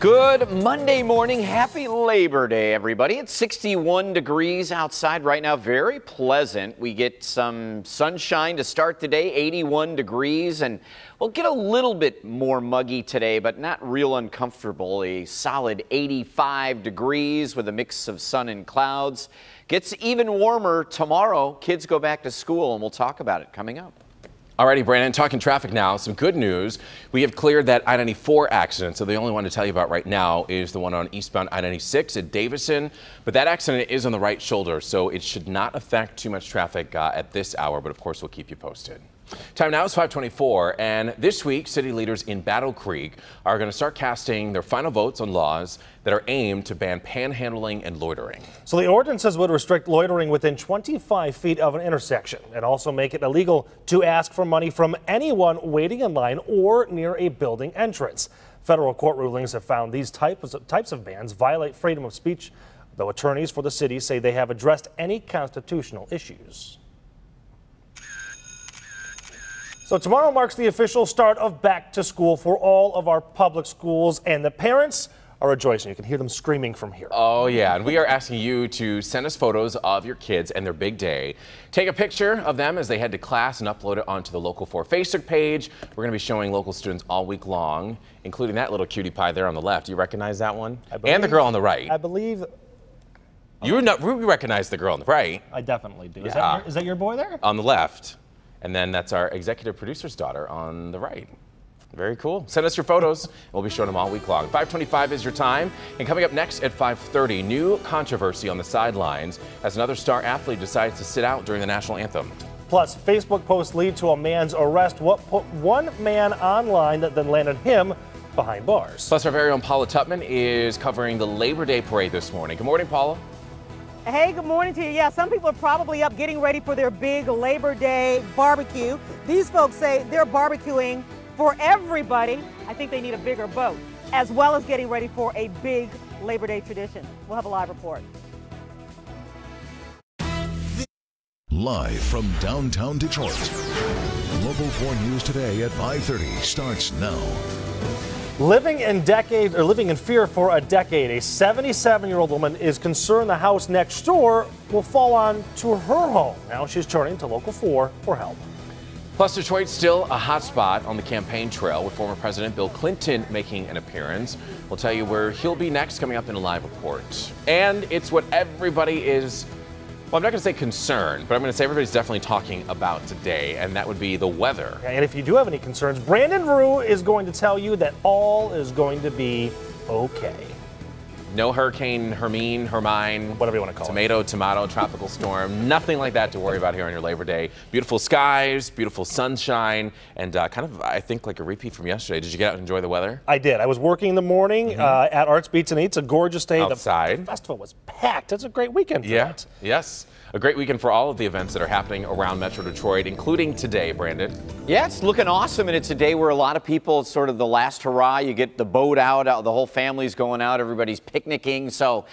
Good Monday morning. Happy Labor Day, everybody. It's 61 degrees outside right now. Very pleasant. We get some sunshine to start the day, 81 degrees, and we'll get a little bit more muggy today, but not real uncomfortable. A solid 85 degrees with a mix of sun and clouds. Gets even warmer tomorrow. Kids go back to school, and we'll talk about it coming up. Alrighty, Brandon, talking traffic now. Some good news. We have cleared that I-94 accident. So the only one to tell you about right now is the one on eastbound I-96 at Davison. But that accident is on the right shoulder, so it should not affect too much traffic at this hour. But of course, we'll keep you posted. Time now is 5:24, and this week, city leaders in Battle Creek are going to start casting their final votes on laws that are aimed to ban panhandling and loitering. So the ordinances would restrict loitering within 25 feet of an intersection and also make it illegal to ask for money from anyone waiting in line or near a building entrance. Federal court rulings have found these types of bans violate freedom of speech, though attorneys for the city say they have addressed any constitutional issues. So tomorrow marks the official start of back to school for all of our public schools, and the parents are rejoicing. You can hear them screaming from here. Oh yeah, and we are asking you to send us photos of your kids and their big day. Take a picture of them as they head to class and upload it onto the Local 4 Facebook page. We're going to be showing local students all week long, including that little cutie pie there on the left. Do you recognize that one? And the girl on the right. I believe. You recognize the girl on the right. I definitely do. Yeah. Is that your boy there? On the left. And then that's our executive producer's daughter on the right. Very cool. Send us your photos. We'll be showing them all week long. 5:25 is your time. And coming up next at 5:30, new controversy on the sidelines as another star athlete decides to sit out during the national anthem. Plus, Facebook posts lead to a man's arrest. What put one man online that then landed him behind bars. Plus, our very own Paula Tutman is covering the Labor Day parade this morning. Good morning, Paula. Hey, good morning to you. Yeah, some people are probably up getting ready for their big Labor Day barbecue. These folks say they're barbecuing for everybody. I think they need a bigger boat, as well as getting ready for a big Labor Day tradition. We'll have a live report. Live from downtown Detroit, Local 4 News Today at 5:30 starts now. Living in fear for a decade, a 77-year-old woman is concerned the house next door will fall on to her home. Now she's turning to Local 4 for help. Plus, Detroit's still a hot spot on the campaign trail with former President Bill Clinton making an appearance. We'll tell you where he'll be next coming up in a live report. And it's what everybody is, well, I'm not going to say concerned, but I'm going to say everybody's definitely talking about today, and that would be the weather. And if you do have any concerns, Brandon Rue is going to tell you that all is going to be okay. No hurricane, Hermine, Hermine, whatever you want to call it. Tomato, tropical storm, nothing like that to worry about here on your Labor Day. Beautiful skies, beautiful sunshine, and kind of, I think, like a repeat from yesterday. Did you get out and enjoy the weather? I did. I was working in the morning at Arts Beats and Eats, a gorgeous day. Outside. The festival was packed. It's a great weekend for that. Yes. A great weekend for all of the events that are happening around Metro Detroit, including today, Brandon. Yeah, it's looking awesome, and it's a day where a lot of people, it's sort of the last hurrah. You get the boat out, the whole family's going out, everybody's picnicking. So,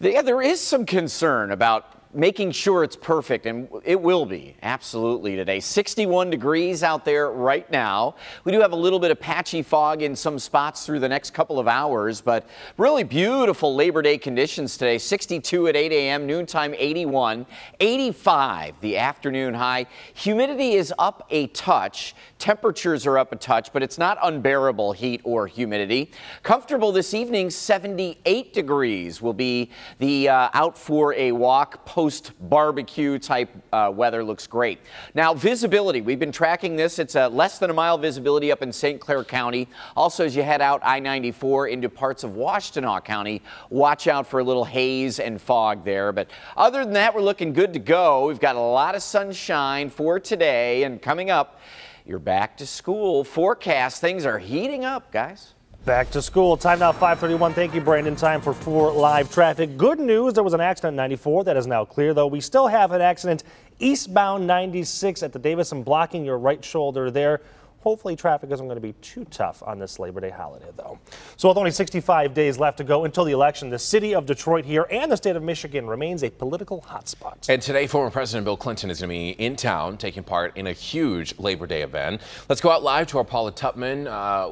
yeah, there is some concern about making sure it's perfect, and it will be, absolutely, today. 61 degrees out there right now. We do have a little bit of patchy fog in some spots through the next couple of hours, but really beautiful Labor Day conditions today. 62 at 8 a.m., noontime 81, 85 the afternoon high. Humidity is up a touch. Temperatures are up a touch, but it's not unbearable heat or humidity. Comfortable this evening, 78 degrees will be the out for a walk post-barbecue type weather. Looks great. Now, visibility. We've been tracking this. It's less than a mile visibility up in St. Clair County. Also, as you head out I-94 into parts of Washtenaw County, watch out for a little haze and fog there. But other than that, we're looking good to go. We've got a lot of sunshine for today, and coming up, your back to school forecast. Things are heating up, guys. Back to school. Time now 5:31. Thank you, Brandon. Time for 4 live traffic. Good news, there was an accident 94 that is now clear, though. We still have an accident eastbound 96 at the Davison blocking your right shoulder there. Hopefully traffic isn't going to be too tough on this Labor Day holiday, though. So with only 65 days left to go until the election, the city of Detroit here and the state of Michigan remains a political hotspot. And today, former President Bill Clinton is going to be in town taking part in a huge Labor Day event. Let's go out live to our Paula Tupman,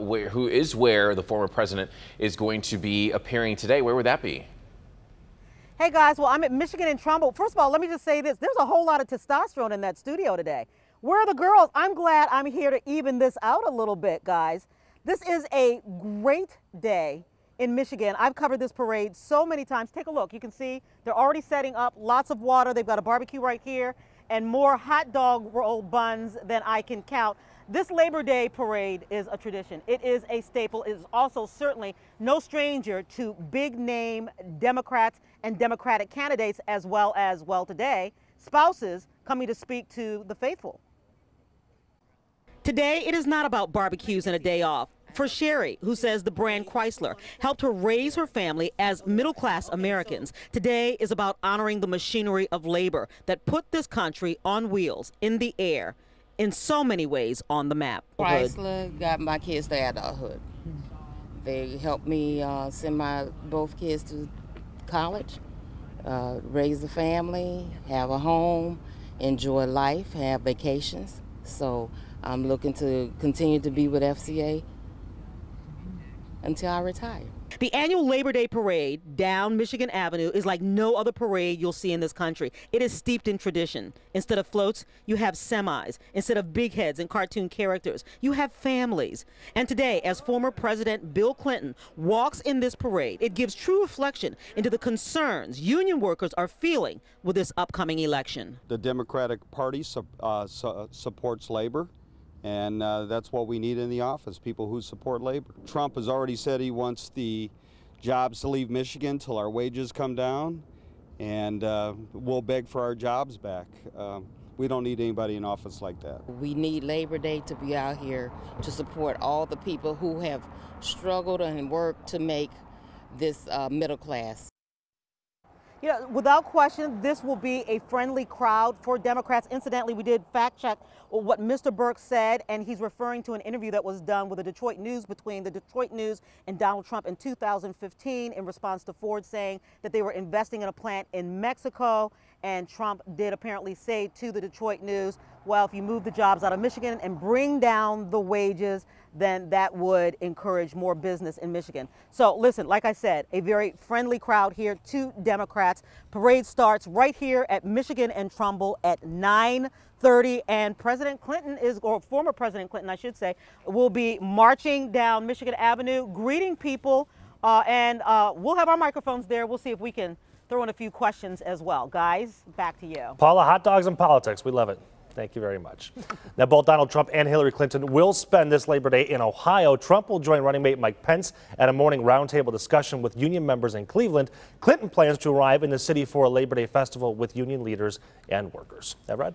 where the former president is going to be appearing today. Where would that be? Hey guys, well, I'm at Michigan and Trumbull. First of all, let me just say this. There's a whole lot of testosterone in that studio today. Where are the girls? I'm glad I'm here to even this out a little bit, guys. This is a great day in Michigan. I've covered this parade so many times. Take a look. You can see they're already setting up lots of water. They've got a barbecue right here and more hot dog roll buns than I can count. This Labor Day parade is a tradition. It is a staple. It is also certainly no stranger to big name Democrats and Democratic candidates, as well, today, spouses coming to speak to the faithful. Today, it is not about barbecues and a day off. For Sherry, who says the brand Chrysler helped her raise her family as middle-class Americans, today is about honoring the machinery of labor that put this country on wheels, in the air, in so many ways on the map. Chrysler got my kids to adulthood. They helped me send both kids to college, raise a family, have a home, enjoy life, have vacations. So I'm looking to continue to be with FCA until I retire. The annual Labor Day parade down Michigan Avenue is like no other parade you'll see in this country. It is steeped in tradition. Instead of floats, you have semis. Instead of big heads and cartoon characters, you have families. And today, as former President Bill Clinton walks in this parade, it gives true reflection into the concerns union workers are feeling with this upcoming election. The Democratic Party supports labor. And that's what we need in the office, people who support labor. Trump has already said he wants the jobs to leave Michigan till our wages come down, and we'll beg for our jobs back. We don't need anybody in office like that. We need Labor Day to be out here to support all the people who have struggled and worked to make this middle class. You know, without question, this will be a friendly crowd for Democrats. Incidentally, we did fact check what Mr. Burke said, and he's referring to an interview that was done with the Detroit News between the Detroit News and Donald Trump in 2015 in response to Ford saying that they were investing in a plant in Mexico. And Trump did apparently say to the Detroit News, well, if you move the jobs out of Michigan and bring down the wages, then that would encourage more business in Michigan. So listen, like I said, a very friendly crowd here to Democrats. Parade starts right here at Michigan and Trumbull at 9:30, and President Clinton or former President Clinton, I should say, will be marching down Michigan Avenue, greeting people, and we'll have our microphones there. We'll see if we can throw in a few questions as well. Guys, back to you. Paula, hot dogs and politics. We love it. Thank you very much. Now, both Donald Trump and Hillary Clinton will spend this Labor Day in Ohio. Trump will join running mate Mike Pence at a morning roundtable discussion with union members in Cleveland. Clinton plans to arrive in the city for a Labor Day festival with union leaders and workers. Everett?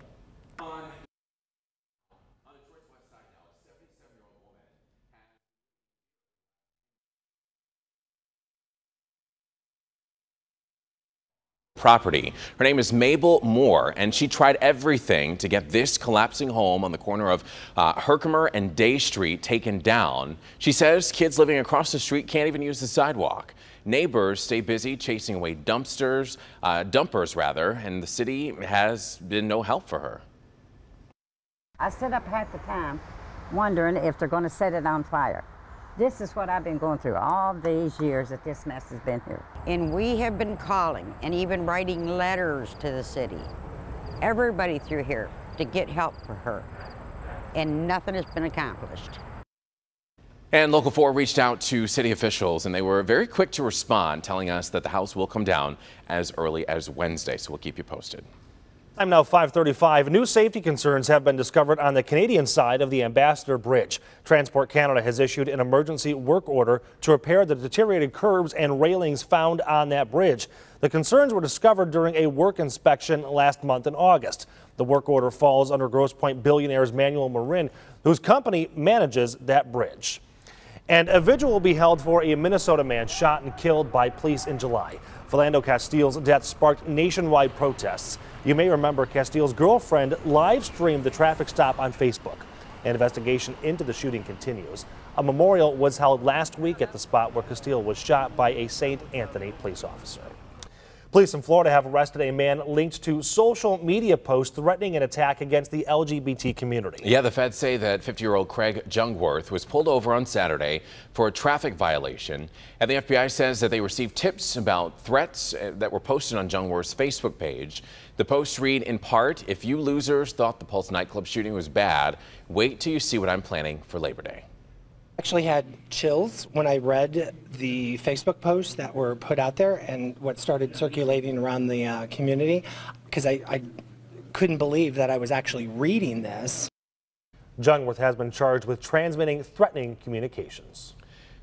Property. Her name is Mabel Moore, and she tried everything to get this collapsing home on the corner of Herkimer and Day Street taken down. She says kids living across the street can't even use the sidewalk. Neighbors stay busy chasing away dumpers, and the city has been no help for her. I sit up half the time wondering if they're going to set it on fire. This is what I've been going through all these years that this mess has been here. And we have been calling and even writing letters to the city, everybody through here, to get help for her. And nothing has been accomplished. And Local 4 reached out to city officials, and they were very quick to respond, telling us that the house will come down as early as Wednesday. So we'll keep you posted. Time now 5:35. New safety concerns have been discovered on the Canadian side of the Ambassador Bridge. Transport Canada has issued an emergency work order to repair the deteriorated curbs and railings found on that bridge. The concerns were discovered during a work inspection last month in August. The work order falls under Grosse Pointe billionaire's Manuel Marin, whose company manages that bridge. And a vigil will be held for a Minnesota man shot and killed by police in July. Philando Castile's death sparked nationwide protests. You may remember Castile's girlfriend live streamed the traffic stop on Facebook. An investigation into the shooting continues. A memorial was held last week at the spot where Castile was shot by a St. Anthony police officer. Police in Florida have arrested a man linked to social media posts threatening an attack against the LGBT community. Yeah, the feds say that 50-year-old Craig Jungworth was pulled over on Saturday for a traffic violation. And the FBI says that they received tips about threats that were posted on Jungworth's Facebook page. The posts read, in part, "If you losers thought the Pulse nightclub shooting was bad, wait till you see what I'm planning for Labor Day." Actually had chills when I read the Facebook posts that were put out there and what started circulating around the community, because I couldn't believe that I was actually reading this. Jungworth has been charged with transmitting threatening communications.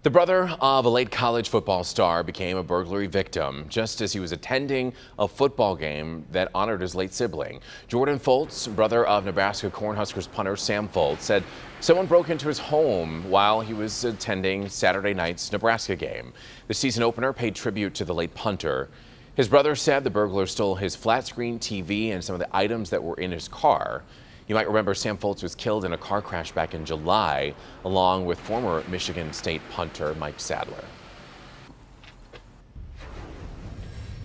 The brother of a late college football star became a burglary victim just as he was attending a football game that honored his late sibling. Jordan Foltz, brother of Nebraska Cornhuskers punter Sam Foltz, said someone broke into his home while he was attending Saturday night's Nebraska game. The season opener paid tribute to the late punter. His brother said the burglar stole his flat screen TV and some of the items that were in his car. You might remember Sam Foltz was killed in a car crash back in July, along with former Michigan State punter Mike Sadler.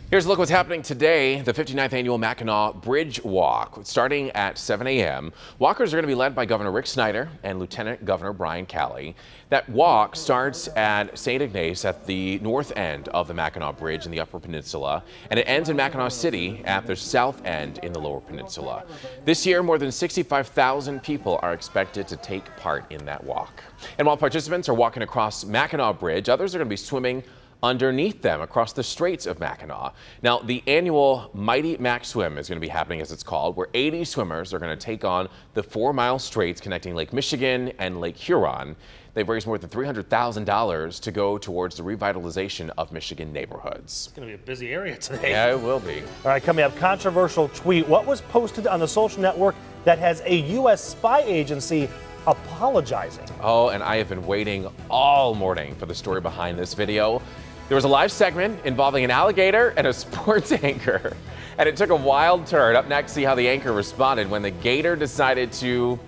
Here's a look at what's happening today. The 59th annual Mackinac Bridge Walk, starting at 7 a.m. Walkers are going to be led by Governor Rick Snyder and Lieutenant Governor Brian Calley. That walk starts at St. Ignace at the north end of the Mackinac Bridge in the Upper Peninsula, and it ends in Mackinac City at the south end in the Lower Peninsula. This year, more than 65,000 people are expected to take part in that walk. And while participants are walking across Mackinac Bridge, others are going to be swimming underneath them across the Straits of Mackinac. Now, the annual Mighty Mac Swim is going to be happening, as it's called, where 80 swimmers are going to take on the 4-mile straits connecting Lake Michigan and Lake Huron. They've raised more than $300,000 to go towards the revitalization of Michigan neighborhoods. It's going to be a busy area today. Yeah, it will be. All right, coming up, controversial tweet. What was posted on the social network that has a U.S. spy agency apologizing? Oh, and I have been waiting all morning for the story behind this video. There was a live segment involving an alligator and a sports anchor, and it took a wild turn. Up next, see how the anchor responded when the gator decided to,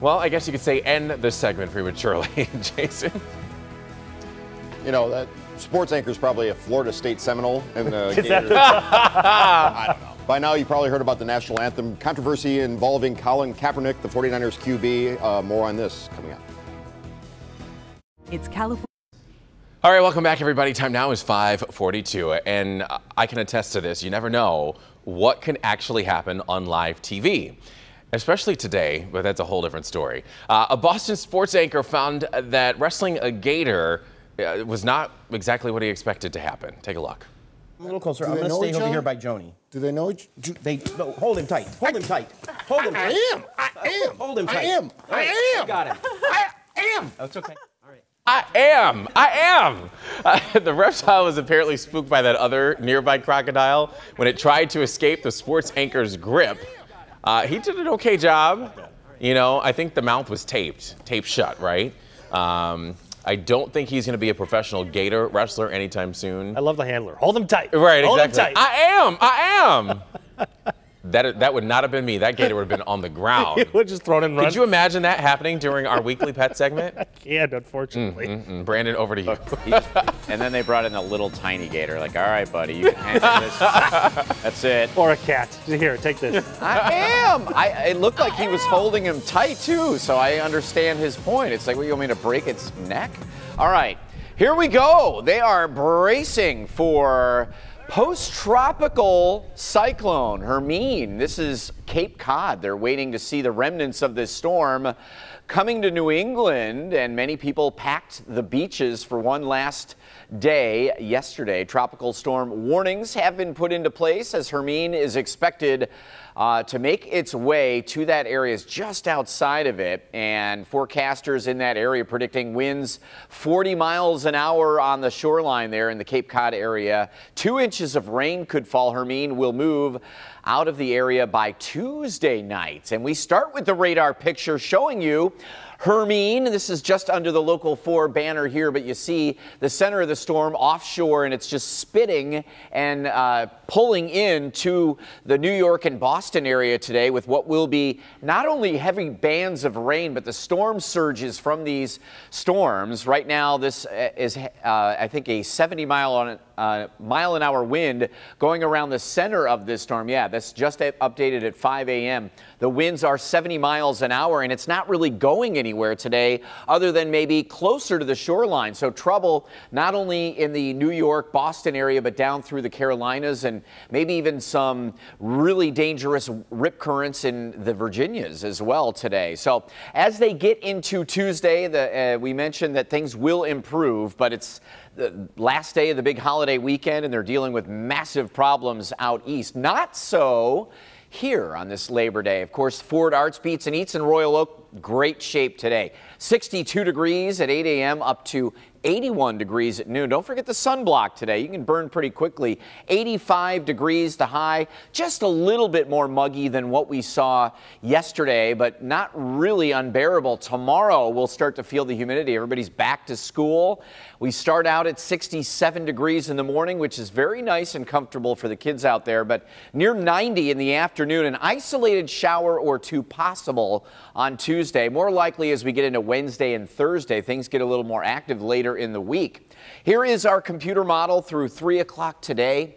well, I guess you could say end the segment prematurely. Jason? You know, that sports anchor is probably a Florida State Seminole, and the gator, I don't know. By now, you probably heard about the national anthem controversy involving Colin Kaepernick, the 49ers QB. More on this coming up. It's California. All right, welcome back, everybody. Time now is 5:42, and I can attest to this. You never know what can actually happen on live TV, especially today, but that's a whole different story. A Boston sports anchor found that wrestling a gator was not exactly what he expected to happen. Take a look. A little closer. I'm going to stay over here by Joni. Do they know each? No, hold him tight. Hold him tight. Hold him tight. I am. Hold him tight. I am. You got him. I am. Oh, it's okay. All right. I am. The reptile was apparently spooked by that other nearby crocodile when it tried to escape the sports anchor's grip. He did an okay job. You know, I think the mouth was taped shut, right? I don't think he's going to be a professional gator wrestler anytime soon. I love the handler. Hold him tight. Right, Hold exactly. him tight. I am. That would not have been me. That gator would have been on the ground. It would just thrown and run. Could you imagine that happening during our weekly pet segment? I can't, unfortunately. Brandon, over to you. And then they brought in a little tiny gator, like, all right, buddy, you can handle this. That's it. Or a cat. Here, take this. I am. It looked like he was holding him tight, too, so I understand his point. It's like, well, you want me to break its neck? All right, here we go. They are bracing for post-tropical cyclone Hermine. This is Cape Cod. They're waiting to see the remnants of this storm coming to New England, and many people packed the beaches for one last day yesterday. Tropical storm warnings have been put into place as Hermine is expected to make its way to that area just outside of it, and forecasters in that area predicting winds 40 miles an hour on the shoreline there in the Cape Cod area. 2 inches of rain could fall. Hermine will move out of the area by Tuesday night. And we start with the radar picture showing you Hermine. This is just under the Local 4 banner here, but you see the center of the storm offshore, and it's just spitting and pulling into the New York and Boston area today with what will be not only heavy bands of rain, but the storm surges from these storms. Right now, this is, I think, a 70-mile-an-hour wind going around the center of this storm. Yeah, that's just updated at 5 a.m. The winds are 70 miles an hour, and it's not really going anywhere today other than maybe closer to the shoreline. So trouble not only in the New York, Boston area, but down through the Carolinas and maybe even some really dangerous rip currents in the Virginias as well today. So as they get into Tuesday, we mentioned that things will improve, but it's the last day of the big holiday weekend, and they're dealing with massive problems out east. Not so here on this Labor Day. Of course, Ford Arts, Beats and Eats in Royal Oak, great shape today. 62 degrees at 8 a.m. up to 81 degrees at noon. Don't forget the sunblock today. You can burn pretty quickly. 85 degrees the high, just a little bit more muggy than what we saw yesterday, but not really unbearable. Tomorrow we'll start to feel the humidity. Everybody's back to school. We start out at 67 degrees in the morning, which is very nice and comfortable for the kids out there, but near 90 in the afternoon. An isolated shower or two possible on Tuesday. More likely as we get into Wednesday and Thursday, things get a little more active later in the week. Here is our computer model through 3 o'clock today.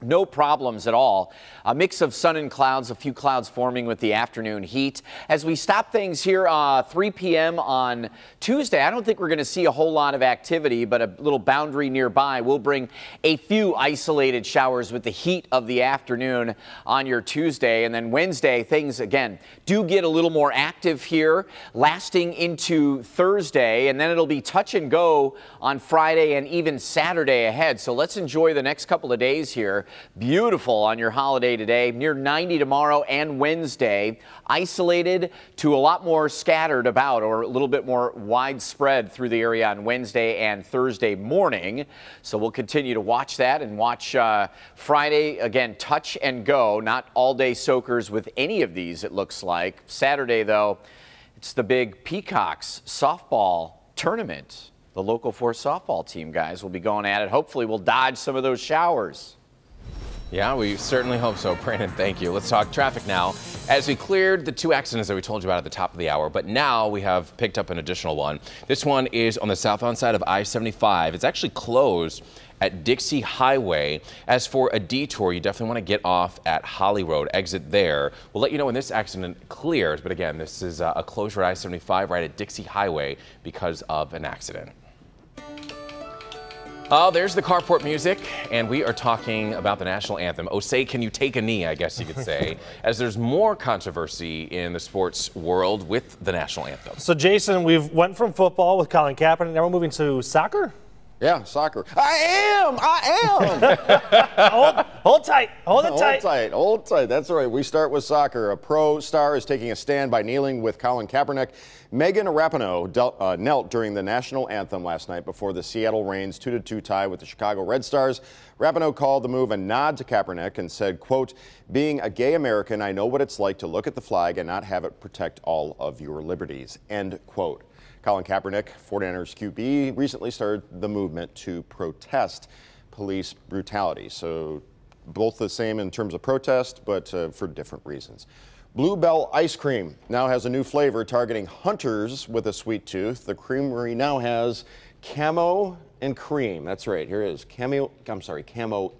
No problems at all. A mix of sun and clouds, a few clouds forming with the afternoon heat. As we stop things here 3 p.m. on Tuesday, I don't think we're going to see a whole lot of activity, but a little boundary nearby will bring a few isolated showers with the heat of the afternoon on your Tuesday. And then Wednesday, things again do get a little more active here, lasting into Thursday, and then it'll be touch and go on Friday and even Saturday ahead. So let's enjoy the next couple of days here. Beautiful on your holiday today, near 90 tomorrow and Wednesday. Isolated to a lot more scattered about, or a little bit more widespread through the area on Wednesday and Thursday morning. So we'll continue to watch that and watch Friday, again, touch and go. Not all day soakers with any of these, it looks like. Saturday, though, it's the big Peacocks softball tournament. The Local 4 softball team, guys, will be going at it. Hopefully we'll dodge some of those showers. Yeah, we certainly hope so. Brandon, thank you. Let's talk traffic now. As we cleared the 2 accidents that we told you about at the top of the hour, but now we have picked up an additional one. This one is on the southbound side of I-75. It's actually closed at Dixie Highway. As for a detour, you definitely want to get off at Holly Road, exit there. We'll let you know when this accident clears, but again, this is a closure at I-75 right at Dixie Highway because of an accident. Oh, there's the carport music, and we are talking about the national anthem. Oh, say, can you take a knee, I guess you could say, as there's more controversy in the sports world with the national anthem. So, Jason, we've went from football with Colin Kaepernick, now we're moving to soccer? Yeah, soccer. I am. Hold tight. Hold it tight. Hold tight. That's right. We start with soccer. A pro star is taking a stand by kneeling with Colin Kaepernick. Megan Rapinoe knelt during the national anthem last night before the Seattle Reigns 2-2 tie with the Chicago Red Stars. Rapinoe called the move a nod to Kaepernick and said, quote, "Being a gay American, I know what it's like to look at the flag and not have it protect all of your liberties," end quote. Colin Kaepernick, 49ers QB, recently started the movement to protest police brutality. So both the same in terms of protest, but for different reasons. Bluebell ice cream now has a new flavor targeting hunters with a sweet tooth. The creamery now has camo and cream. That's right, here it is. Camo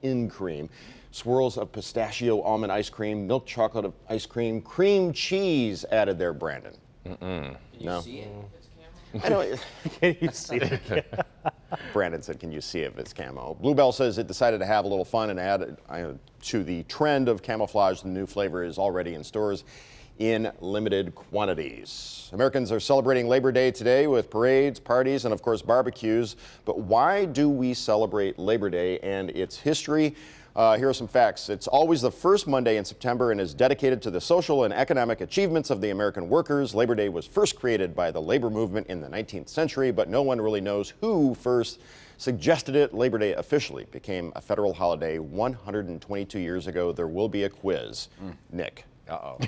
in cream. Swirls of pistachio almond ice cream, milk chocolate ice cream, cream cheese added there, Brandon. Can you see it? I know. Can you see it? Brandon said, can you see if it's camo? Bluebell says it decided to have a little fun and add to the trend of camouflage. The new flavor is already in stores in limited quantities. Americans are celebrating Labor Day today with parades, parties, and of course barbecues. But why do we celebrate Labor Day and its history? Here are some facts. It's always the first Monday in September and is dedicated to the social and economic achievements of the American workers. Labor Day was first created by the labor movement in the 19th century, but no one really knows who first suggested it. Labor Day officially became a federal holiday 122 years ago. There will be a quiz. Nick. Uh-oh.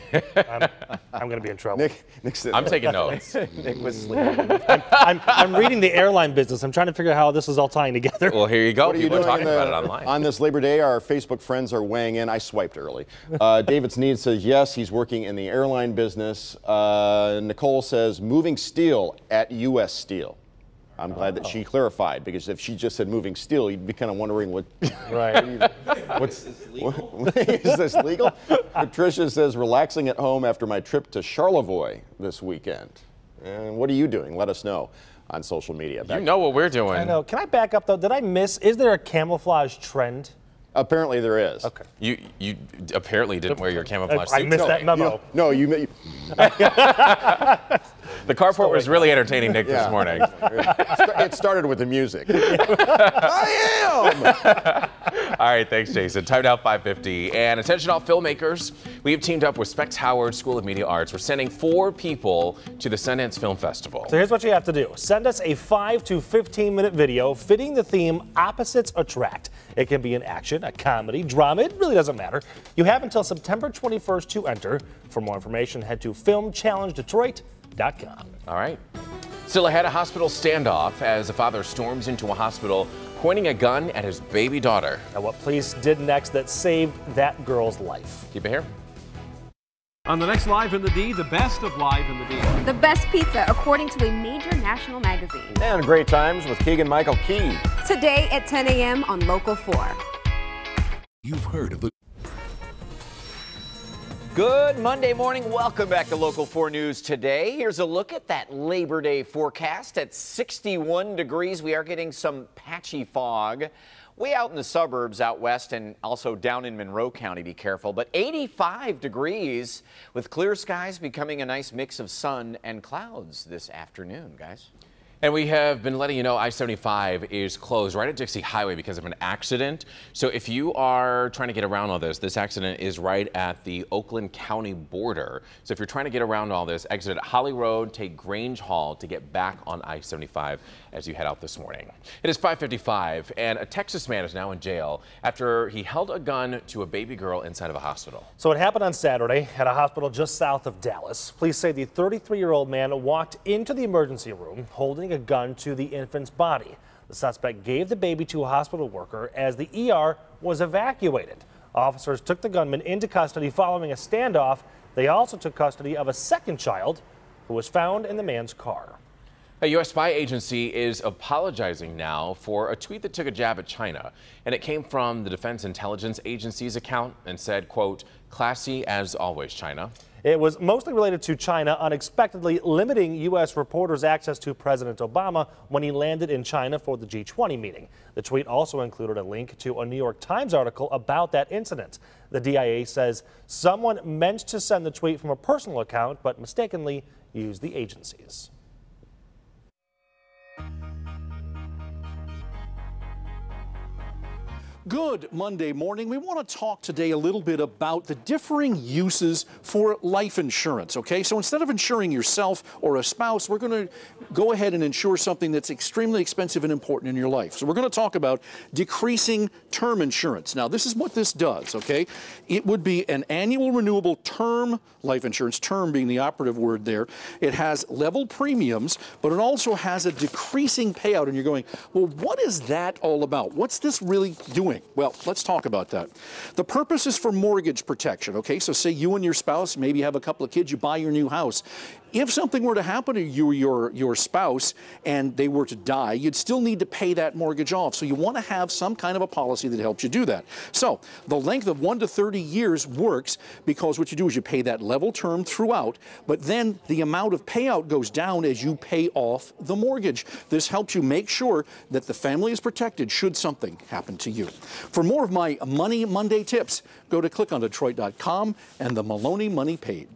I'm going to be in trouble. Nick said, I'm taking notes. Nick was sleeping. I'm reading the airline business. I'm trying to figure out how this is all tying together. Well, here you go. What are you People are doing talking about it online. On this Labor Day, our Facebook friends are weighing in. I swiped early. David Sneed says, yes, he's working in the airline business. Nicole says, moving steel at U.S. Steel. I'm glad that she clarified, because if she just said moving steel, you'd be kind of wondering what. Right. Is this legal? Is this legal? Patricia says, relaxing at home after my trip to Charlevoix this weekend. And what are you doing? Let us know on social media. You know what we're doing. I know. Can I back up, though? Did I miss? Is there a camouflage trend? Apparently there is. Okay. You apparently didn't wear your camouflage suit I missed that memo. No, you The carport was really entertaining Nick this morning. It started with the music. I am! All right, thanks, Jason. Time now, 5:50. And attention all filmmakers. We have teamed up with Sept Howard School of Media Arts. We're sending 4 people to the Sundance Film Festival. So here's what you have to do. Send us a 5 to 15-minute video fitting the theme Opposites Attract. It can be an action, a comedy, drama. It really doesn't matter. You have until September 21st to enter. For more information, head to filmchallengedetroit.com. All right. Still ahead, a hospital standoff as a father storms into a hospital pointing a gun at his baby daughter. Now, what police did next that saved that girl's life. Keep it here. On the next Live in the D, the best of Live in the D. The best pizza, according to a major national magazine. And Great Times with Keegan-Michael Key. Today at 10 a.m. on Local 4. You've heard of the Good Monday morning. Welcome back to Local 4 News Today. Here's a look at that Labor Day forecast. At 61 degrees, we are getting some patchy fog. Way out in the suburbs out west and also down in Monroe County, be careful. But 85 degrees with clear skies, becoming a nice mix of sun and clouds this afternoon, guys. And we have been letting you know I-75 is closed right at Dixie Highway because of an accident. So if you are trying to get around all this accident is right at the Oakland County border. So if you're trying to get around all this, exit at Holly Road, take Grange Hall to get back on I-75 as you head out this morning. It is 5:55, and a Texas man is now in jail after he held a gun to a baby girl inside of a hospital. So it happened on Saturday at a hospital just south of Dallas. Police say the 33-year-old man walked into the emergency room holding a gun to the infant's body. The suspect gave the baby to a hospital worker as the ER was evacuated. Officers took the gunman into custody following a standoff. They also took custody of a second child who was found in the man's car. A U.S. spy agency is apologizing now for a tweet that took a jab at China, and it came from the Defense Intelligence Agency's account and said, quote, "Classy as always, China." It was mostly related to China unexpectedly limiting U.S. reporters' access to President Obama when he landed in China for the G20 meeting. The tweet also included a link to a New York Times article about that incident. The DIA says someone meant to send the tweet from a personal account but mistakenly used the agency's. Good Monday morning. We want to talk today a little bit about the differing uses for life insurance, okay? So instead of insuring yourself or a spouse, we're going to go ahead and insure something that's extremely expensive and important in your life. So we're going to talk about decreasing term insurance. Now, this is what this does, okay? It would be an annual renewable term life insurance, term being the operative word there. It has level premiums, but it also has a decreasing payout. And you're going, well, what is that all about? What's this really doing? Well, let's talk about that. The purpose is for mortgage protection, okay? So say you and your spouse, maybe have a couple of kids, you buy your new house. If something were to happen to you or your spouse and they were to die, you'd still need to pay that mortgage off. So you want to have some kind of a policy that helps you do that. So the length of 1 to 30 years works because what you do is you pay that level term throughout, but then the amount of payout goes down as you pay off the mortgage. This helps you make sure that the family is protected should something happen to you. For more of my Money Monday tips, go to clickondetroit.com and the Maloney Money page.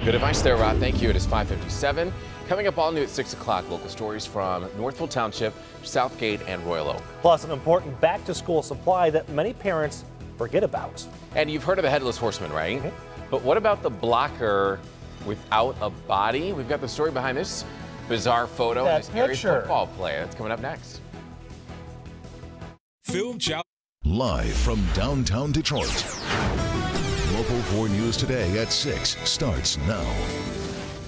Good advice there, Rod. Thank you. It is 5:57. Coming up all new at 6 o'clock, local stories from Northville Township, Southgate, and Royal Oak. Plus, an important back-to-school supply that many parents forget about. And you've heard of the Headless Horseman, right? Mm-hmm. But what about the blocker without a body? We've got the story behind this bizarre photo of this area football player. That's coming up next. Film Live from downtown Detroit. Local 4 News Today at 6 starts now.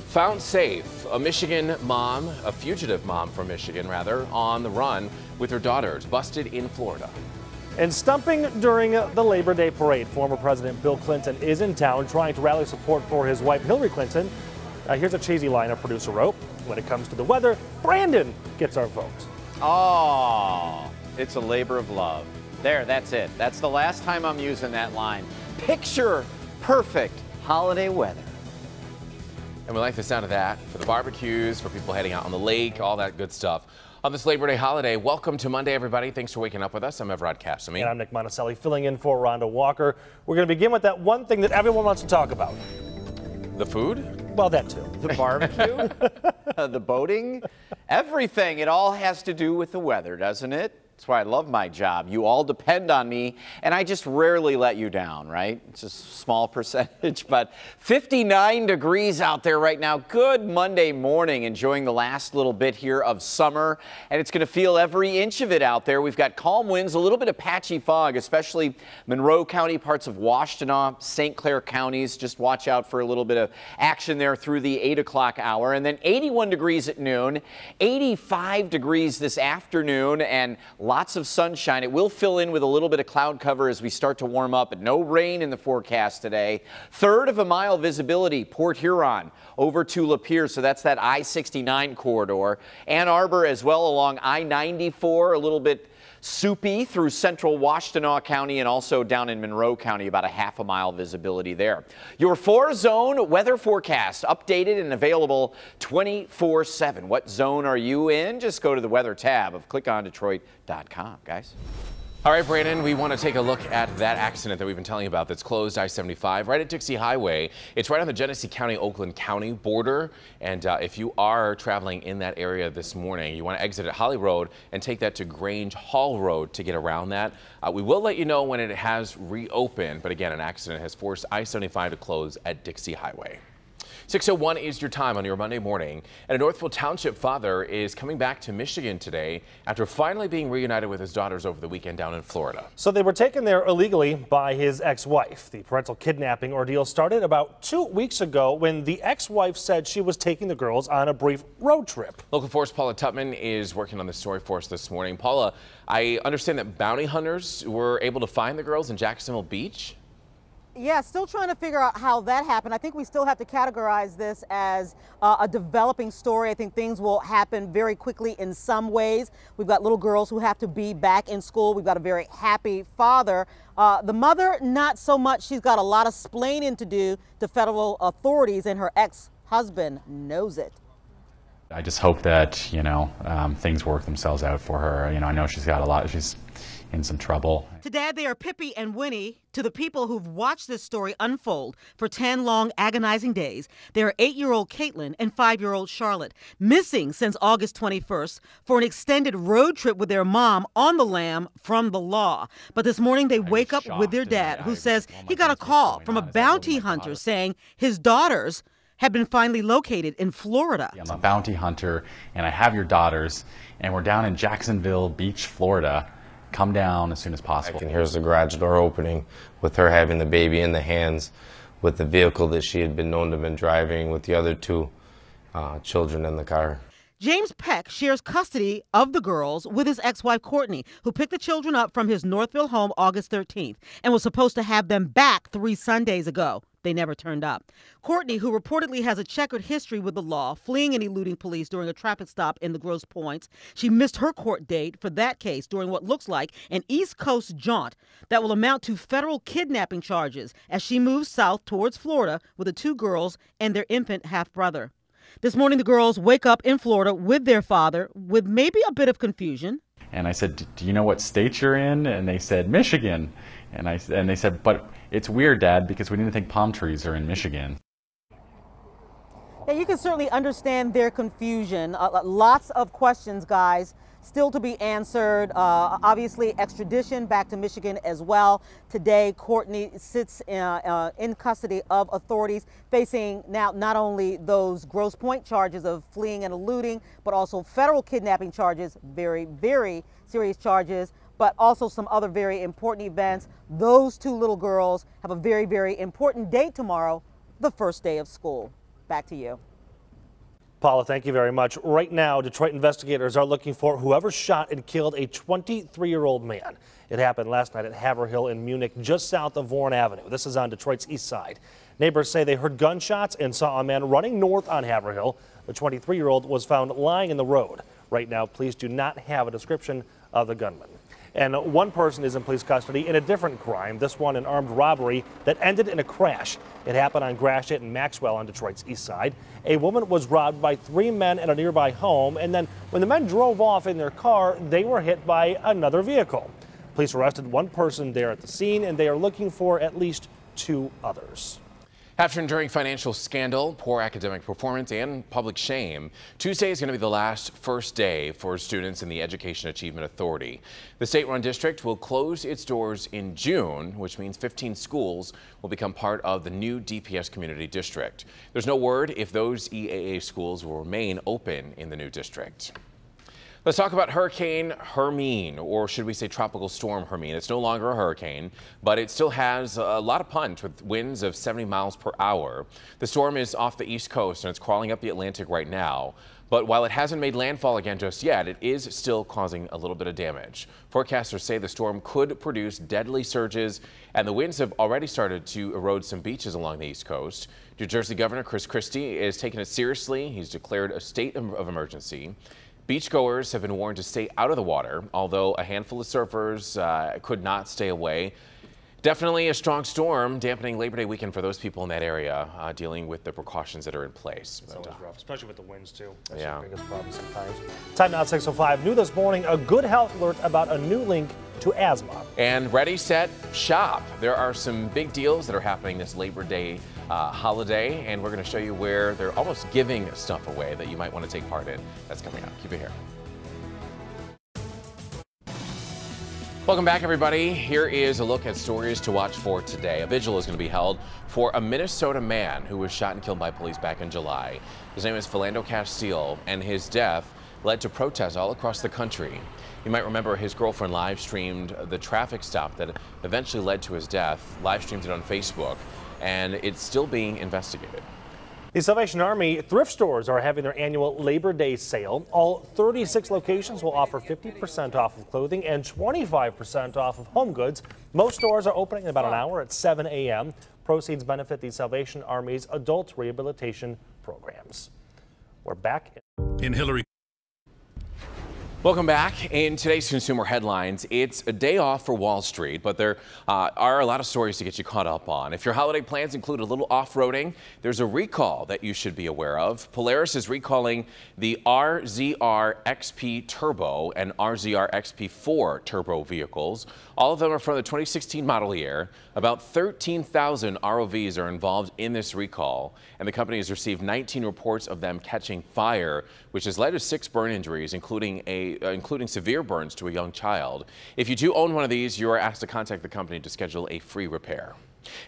Found safe, a Michigan mom, a fugitive mom from Michigan rather, on the run with her daughters, busted in Florida. And stumping during the Labor Day parade, former President Bill Clinton is in town trying to rally support for his wife Hillary Clinton. Here's a cheesy line our producer wrote. When it comes to the weather, Brandon gets our vote. Oh, it's a labor of love. There, that's it. That's the last time I'm using that line. Picture perfect holiday weather. And we like the sound of that for the barbecues, for people heading out on the lake, all that good stuff. On this Labor Day holiday, welcome to Monday, everybody. Thanks for waking up with us. I'm Everett Cassamy. And I'm Nick Monticelli, filling in for Rhonda Walker. We're going to begin with that one thing that everyone wants to talk about. The food? Well, that too. The barbecue, the boating, everything. It all has to do with the weather, doesn't it? That's why I love my job. You all depend on me, and I just rarely let you down, right? It's a small percentage, but 59 degrees out there right now. Good Monday morning, enjoying the last little bit here of summer, and it's going to feel every inch of it out there. We've got calm winds, a little bit of patchy fog, especially Monroe County, parts of Washtenaw, St. Clair counties. Just watch out for a little bit of action there through the 8 o'clock hour, and then 81 degrees at noon, 85 degrees this afternoon, and lots of sunshine. It will fill in with a little bit of cloud cover as we start to warm up, but no rain in the forecast today. Third of a mile visibility, Port Huron over to Lapeer, so that's that I-69 corridor. Ann Arbor as well along I-94, a little bit soupy through central Washtenaw County and also down in Monroe County, about a half a mile visibility there. Your 4-zone weather forecast updated and available 24/7. What zone are you in? Just go to the weather tab of clickondetroit.com, guys. All right, Brandon, we want to take a look at that accident that we've been telling you about that's closed I-75 right at Dixie Highway. It's right on the Genesee County-Oakland County border. And if you are traveling in that area this morning, you want to exit at Holly Road and take that to Grange Hall Road to get around that. We will let you know when it has reopened. But again, an accident has forced I-75 to close at Dixie Highway. 6:01 is your time on your Monday morning, and a Northfield Township father is coming back to Michigan today after finally being reunited with his daughters over the weekend down in Florida. So they were taken there illegally by his ex-wife. The parental kidnapping ordeal started about 2 weeks ago when the ex-wife said she was taking the girls on a brief road trip. Local 4's Paula Tutman is working on this story for us this morning. Paula, I understand that bounty hunters were able to find the girls in Jacksonville Beach? Yeah, still trying to figure out how that happened. I think we still have to categorize this as a developing story. I think things will happen very quickly in some ways. We've got little girls who have to be back in school. We've got a very happy father. The mother, not so much. She's got a lot of splaining to do to federal authorities, and her ex-husband knows it. I just hope that, things work themselves out for her. I know she's in some trouble. To Dad, they are Pippi and Winnie. To the people who've watched this story unfold for 10 long, agonizing days, they are 8-year-old Caitlin and 5-year-old Charlotte, missing since August 21st for an extended road trip with their mom on the lam from the law. But this morning they wake up with their dad, who says he got a call from a bounty hunter saying his daughters have been finally located in Florida. I'm a bounty hunter, and I have your daughters, and we're down in Jacksonville Beach, Florida. Come down as soon as possible. And here's the garage door opening with her having the baby in the hands with the vehicle that she had been known to have been driving with the other two children in the car. James Peck shares custody of the girls with his ex-wife Courtney, who picked the children up from his Northville home August 13th and was supposed to have them back 3 Sundays ago. They never turned up. Courtney, who reportedly has a checkered history with the law, fleeing and eluding police during a traffic stop in the Grosse Pointes, she missed her court date for that case during what looks like an East Coast jaunt that will amount to federal kidnapping charges as she moves south towards Florida with the 2 girls and their infant half-brother. This morning, the girls wake up in Florida with their father, with maybe a bit of confusion. And I said, do you know what state you're in? And they said, Michigan. And they said, but it's weird, Dad, because we didn't think palm trees are in Michigan. Yeah, you can certainly understand their confusion. Lots of questions, guys, still to be answered. Obviously, extradition back to Michigan as well. Today, Courtney sits in custody of authorities, facing now not only those Grosse Pointe charges of fleeing and eluding, but also federal kidnapping charges, very, very serious charges. but also some other very important events. Those two little girls have a very, very important date tomorrow, the first day of school. Back to you. Paula, thank you very much. Right now, Detroit investigators are looking for whoever shot and killed a 23-year-old man. It happened last night at Haverhill in Munich, just south of Warren Avenue. This is on Detroit's east side. Neighbors say they heard gunshots and saw a man running north on Haverhill. The 23-year-old was found lying in the road. Right now, police do not have a description of the gunman. And one person is in police custody in a different crime, this one an armed robbery that ended in a crash. It happened on Gratiot and Maxwell on Detroit's east side. A woman was robbed by 3 men at a nearby home, and then when the men drove off in their car, they were hit by another vehicle. Police arrested one person there at the scene, and they are looking for at least 2 others. After enduring financial scandal, poor academic performance, and public shame, Tuesday is going to be the last first day for students in the Education Achievement Authority. The state-run district will close its doors in June, which means 15 schools will become part of the new DPS Community District. There's no word if those EAA schools will remain open in the new district. Let's talk about Hurricane Hermine, or should we say Tropical Storm Hermine. It's no longer a hurricane, but it still has a lot of punch with winds of 70 miles per hour. The storm is off the East Coast and it's crawling up the Atlantic right now. But while it hasn't made landfall again just yet, it is still causing a little bit of damage. Forecasters say the storm could produce deadly surges, and the winds have already started to erode some beaches along the East Coast. New Jersey Governor Chris Christie is taking it seriously. He's declared a state of emergency. Beachgoers have been warned to stay out of the water, although a handful of surfers could not stay away. Definitely a strong storm, dampening Labor Day weekend for those people in that area, dealing with the precautions that are in place. It's always rough, especially with the winds, too. That's the biggest problem sometimes. Time now at 6:05. New this morning, a good health alert about a new link to asthma. And ready, set, shop. There are some big deals that are happening this Labor Day holiday, and we're going to show you where they're almost giving stuff away that you might want to take part in. That's coming up. Keep it here. Welcome back, everybody. Here is a look at stories to watch for today. A vigil is going to be held for a Minnesota man who was shot and killed by police back in July. His name is Philando Castile, and his death led to protests all across the country. You might remember his girlfriend live streamed the traffic stop that eventually led to his death, live streamed it on Facebook, and it's still being investigated. The Salvation Army thrift stores are having their annual Labor Day sale. All 36 locations will offer 50% off of clothing and 25% off of home goods. Most stores are opening in about an hour at 7 a.m. Proceeds benefit the Salvation Army's adult rehabilitation programs. We're back in Hillary. Welcome back. In today's consumer headlines, it's a day off for Wall Street, but there are a lot of stories to get you caught up on. If your holiday plans include a little off-roading, there's a recall that you should be aware of. Polaris is recalling the RZR XP Turbo and RZR XP4 Turbo vehicles. All of them are from the 2016 model year. About 13,000 ROVs are involved in this recall, and the company has received 19 reports of them catching fire, which has led to 6 burn injuries, including severe burns to a young child. If you do own one of these, you are asked to contact the company to schedule a free repair.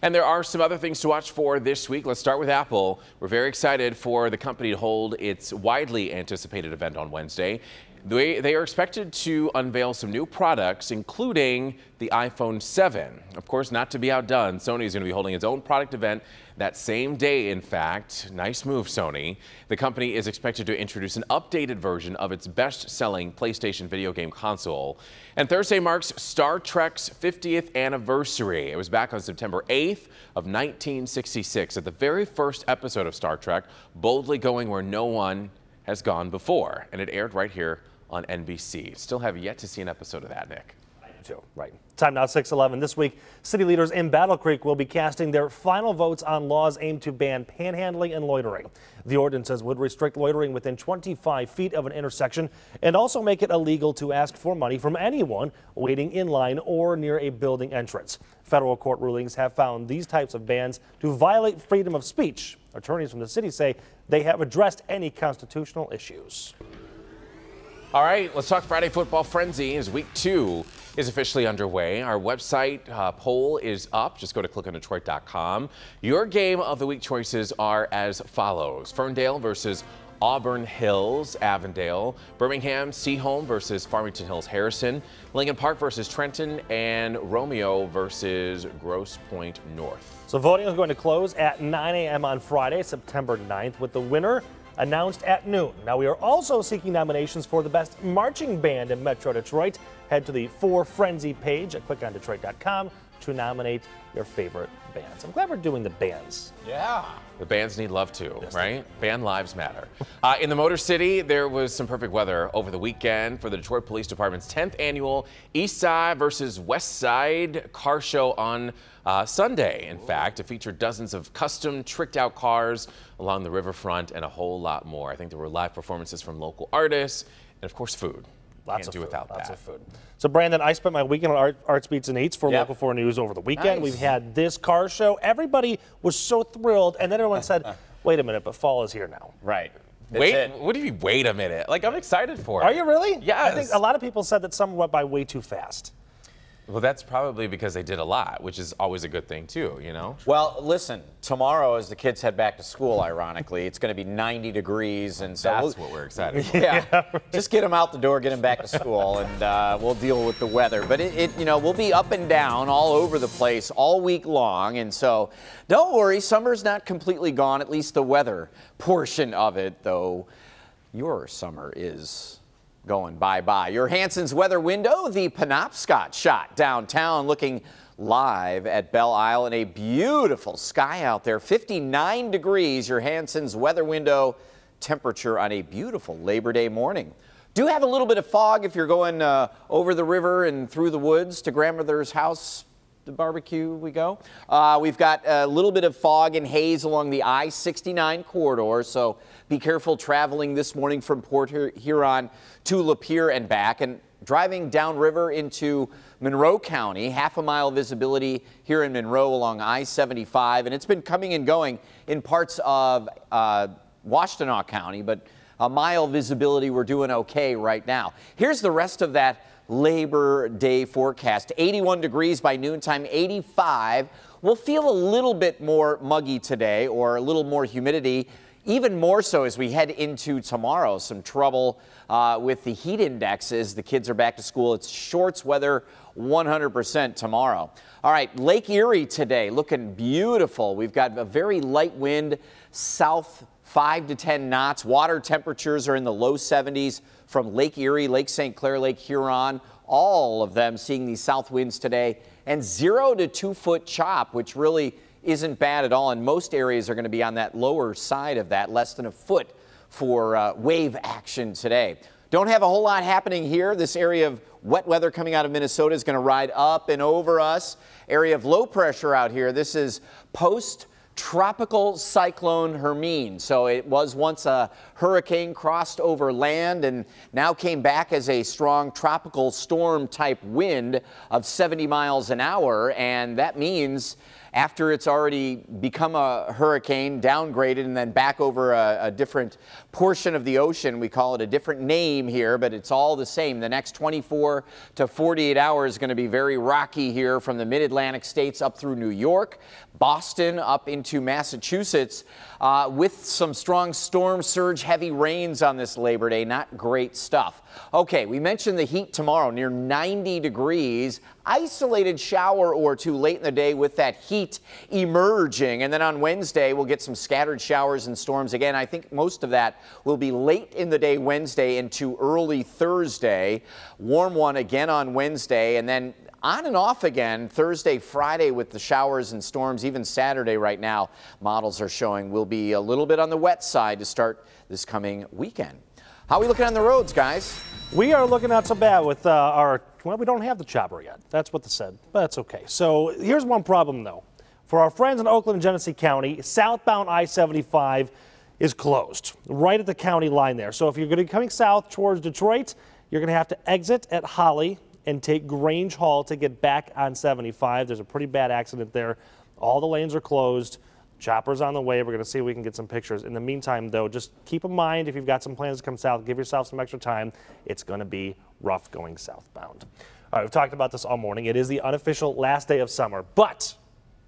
And there are some other things to watch for this week. Let's start with Apple. We're very excited for the company to hold its widely anticipated event on Wednesday. They are expected to unveil some new products, including the iPhone 7. Of course, not to be outdone, Sony is going to be holding its own product event that same day, in fact. Nice move, Sony. The company is expected to introduce an updated version of its best-selling PlayStation video game console. And Thursday marks Star Trek's 50th anniversary. It was back on September 8th of 1966 at the very first episode of Star Trek, boldly going where no one has gone before. And it aired right here on NBC. Still have yet to see an episode of that, Nick. I do too. Right. Time now 6:11. This week, city leaders in Battle Creek will be casting their final votes on laws aimed to ban panhandling and loitering. The ordinances would restrict loitering within 25 feet of an intersection and also make it illegal to ask for money from anyone waiting in line or near a building entrance. Federal court rulings have found these types of bans to violate freedom of speech. Attorneys from the city say they have addressed any constitutional issues. All right, let's talk Friday Football Frenzy as week 2 is officially underway. Our website poll is up. Just go to clickondetroit.com. Your game of the week choices are as follows. Ferndale versus Auburn Hills, Avondale, Birmingham, Seaholm versus Farmington Hills, Harrison, Lincoln Park versus Trenton, and Romeo versus Grosse Pointe North. So voting is going to close at 9 a.m. on Friday, September 9th, with the winner announced at noon. Now, we are also seeking nominations for the best marching band in Metro Detroit. Head to the For Frenzy page at clickondetroit.com to nominate your favorite bands. I'm glad we're doing the bands. Yeah. The bands need love too, right? Band lives matter. In the Motor City, there was some perfect weather over the weekend for the Detroit Police Department's 10th annual East Side versus West Side car show on Sunday. In fact, it featured dozens of custom tricked out cars along the riverfront and a whole lot more. I think there were live performances from local artists and of course food. Lots Can't do without that. Lots of food. So, Brandon, I spent my weekend on Arts, Beats, and Eats for Local 4 News over the weekend. Nice. We've had this car show. Everybody was so thrilled, and then everyone said, wait a minute, but fall is here now. Right. Wait, what do you mean, wait a minute? Like, I'm excited for it. Are you really? Yes. I think a lot of people said that summer went by way too fast. Well, that's probably because they did a lot, which is always a good thing too, you know? Well, listen, tomorrow as the kids head back to school, ironically, it's going to be 90 degrees. And so that's what we're excited for. Yeah, just get them out the door, get them back to school, and we'll deal with the weather. But we'll be up and down all over the place all week long. And so don't worry, summer's not completely gone, at least the weather portion of it, though your summer is going bye-bye. Your Hanson's weather window, the Penobscot shot downtown, looking live at Belle Isle, and a beautiful sky out there. 59 degrees, your Hanson's weather window temperature on a beautiful Labor Day morning. Do have a little bit of fog if you're going over the river and through the woods to grandmother's house. The barbecue we go. We've got a little bit of fog and haze along the I-69 corridor, so be careful traveling this morning from Port Huron to Lapeer and back. And driving downriver into Monroe County, half a mile visibility here in Monroe along I-75, and it's been coming and going in parts of Washtenaw County, but a mile visibility, we're doing okay right now. Here's the rest of that Labor Day forecast. 81 degrees by noontime, 85. We'll feel a little bit more muggy today, or a little more humidity, even more so as we head into tomorrow. Some trouble with the heat indexes. The kids are back to school. It's shorts weather 100% tomorrow. All right, Lake Erie today looking beautiful. We've got a very light wind, south 5 to 10 knots. Water temperatures are in the low 70s from Lake Erie, Lake St. Clair, Lake Huron, all of them seeing these south winds today, and 0 to 2 foot chop, which really isn't bad at all. And most areas are going to be on that lower side of that, less than a foot for wave action today. Don't have a whole lot happening here. This area of wet weather coming out of Minnesota is going to ride up and over us. Area of low pressure out here. This is post-tropical cyclone Hermine. So it was once a hurricane, crossed over land, and now came back as a strong tropical storm type wind of 70 miles an hour. And that means after it's already become a hurricane, downgraded, and then back over a different portion of the ocean. We call it a different name here, but it's all the same. The next 24 to 48 hours is going to be very rocky here from the mid-Atlantic states up through New York, Boston, up into Massachusetts, with some strong storm surge, heavy rains on this Labor Day. Not great stuff. Okay, we mentioned the heat tomorrow, near 90 degrees. Isolated shower or two late in the day with that heat emerging. And then on Wednesday, we'll get some scattered showers and storms again. I think most of that will be late in the day Wednesday into early Thursday. Warm one again on Wednesday, and then on and off again Thursday, Friday with the showers and storms. Even Saturday right now, models are showing will be a little bit on the wet side to start this coming weekend. How are we looking on the roads, guys? We are looking not so bad with well, we don't have the chopper yet. That's what they said, but that's okay. So here's one problem, though. For our friends in Oakland and Genesee County, southbound I-75 is closed right at the county line there. So if you're going to be coming south towards Detroit, you're going to have to exit at Holly and take Grange Hall to get back on 75. There's a pretty bad accident there. All the lanes are closed. Chopper's on the way. We're going to see if we can get some pictures. In the meantime, though, just keep in mind if you've got some plans to come south, give yourself some extra time. It's going to be rough going southbound. All right, we've talked about this all morning. It is the unofficial last day of summer, but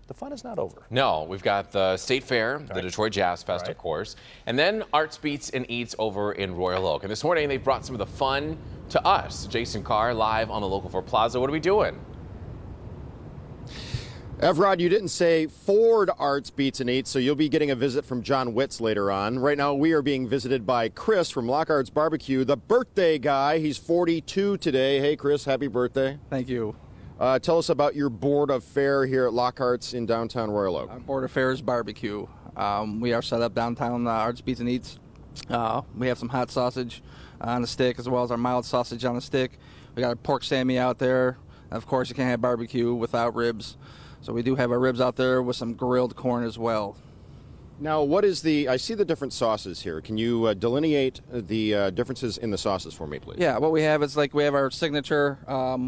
the fun is not over. No, we've got the State Fair, the Detroit Jazz Fest, of course, and then Arts, Beats, and Eats over in Royal Oak. And this morning, they've brought some of the fun to us. Jason Carr live on the Local 4 Plaza. What are we doing? Evrod, you didn't say Ford Arts, Beats, and Eats, so you'll be getting a visit from John Witz later on. Right now, we are being visited by Chris from Lockhart's Barbecue, the birthday guy. He's 42 today. Hey, Chris, happy birthday. Thank you. Tell us about your board of fare here at Lockhart's in downtown Royal Oak. Our board of fare is barbecue. We are set up downtown Arts, Beats, and Eats. We have some hot sausage on the stick, as well as our mild sausage on the stick. We got a pork Sammy out there. Of course, you can't have barbecue without ribs. So we do have our ribs out there with some grilled corn as well. Now, what is I see the different sauces here. Can you delineate the differences in the sauces for me, please? Yeah, what we have is we have our signature,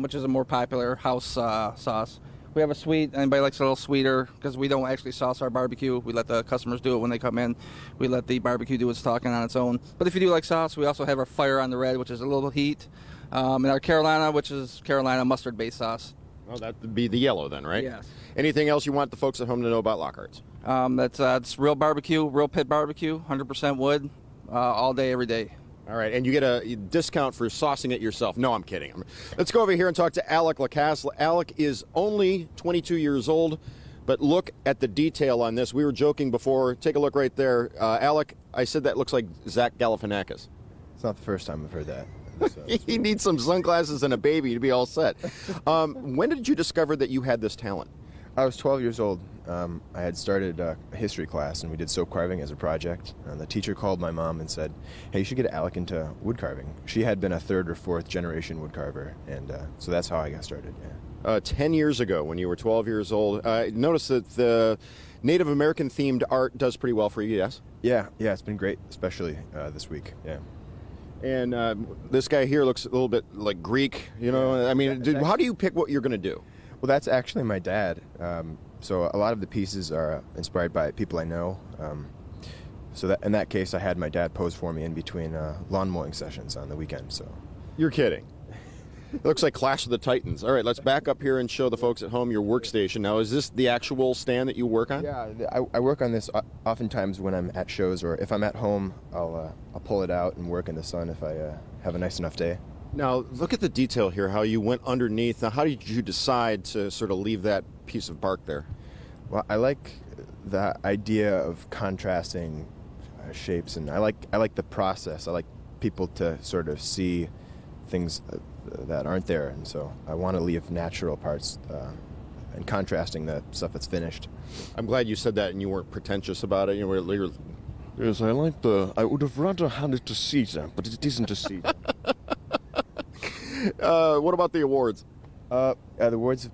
which is a more popular house sauce. We have a sweet, anybody likes a little sweeter, because we don't actually sauce our barbecue. We let the customers do it when they come in. We let the barbecue do its talking on its own. But if you do like sauce, we also have our Fire on the Red, which is a little heat, and our Carolina, which is Carolina mustard-based sauce. Oh, that would be the yellow then, right? Yes. Anything else you want the folks at home to know about Lockhart's? It's real barbecue, real pit barbecue, 100% wood, all day, every day. All right, and you get a discount for saucing it yourself. No, I'm kidding. Let's go over here and talk to Alec Lacasse. Alec is only 22 years old, but look at the detail on this. We were joking before. Take a look right there. Alec, I said that looks like Zach Galifianakis. It's not the first time I've heard that. He needs some sunglasses and a baby to be all set. When did you discover that you had this talent? I was 12 years old. I had started a history class, and we did soap carving as a project. The teacher called my mom and said, hey, you should get Alec into wood carving. She had been a third or fourth generation wood carver, and so that's how I got started. Yeah. 10 years ago, when you were 12 years old, notice that the Native American themed art does pretty well for you, yes? Yeah, it's been great, especially this week. Yeah. And this guy here looks a little bit like Greek, you know? I mean, how do you pick what you're going to do? Well, that's actually my dad. So a lot of the pieces are inspired by people I know. So that in that case, I had my dad pose for me in between lawn mowing sessions on the weekend. So you're kidding. It looks like Clash of the Titans. All right, let's back up here and show the folks at home your workstation. Now, is this the actual stand that you work on? Yeah, I work on this oftentimes when I'm at shows, or if I'm at home, I'll pull it out and work in the sun if I have a nice enough day. Now, look at the detail here, how you went underneath. Now, how did you decide to sort of leave that piece of bark there? Well, I like the idea of contrasting shapes, and I like the process. I like people to sort of see things that aren't there, and so I want to leave natural parts and contrasting the stuff that's finished. I'm glad you said that and you weren't pretentious about it. You were, yes, I would have rather had it to Caesar, but it isn't a Caesar. What about the awards? The awards,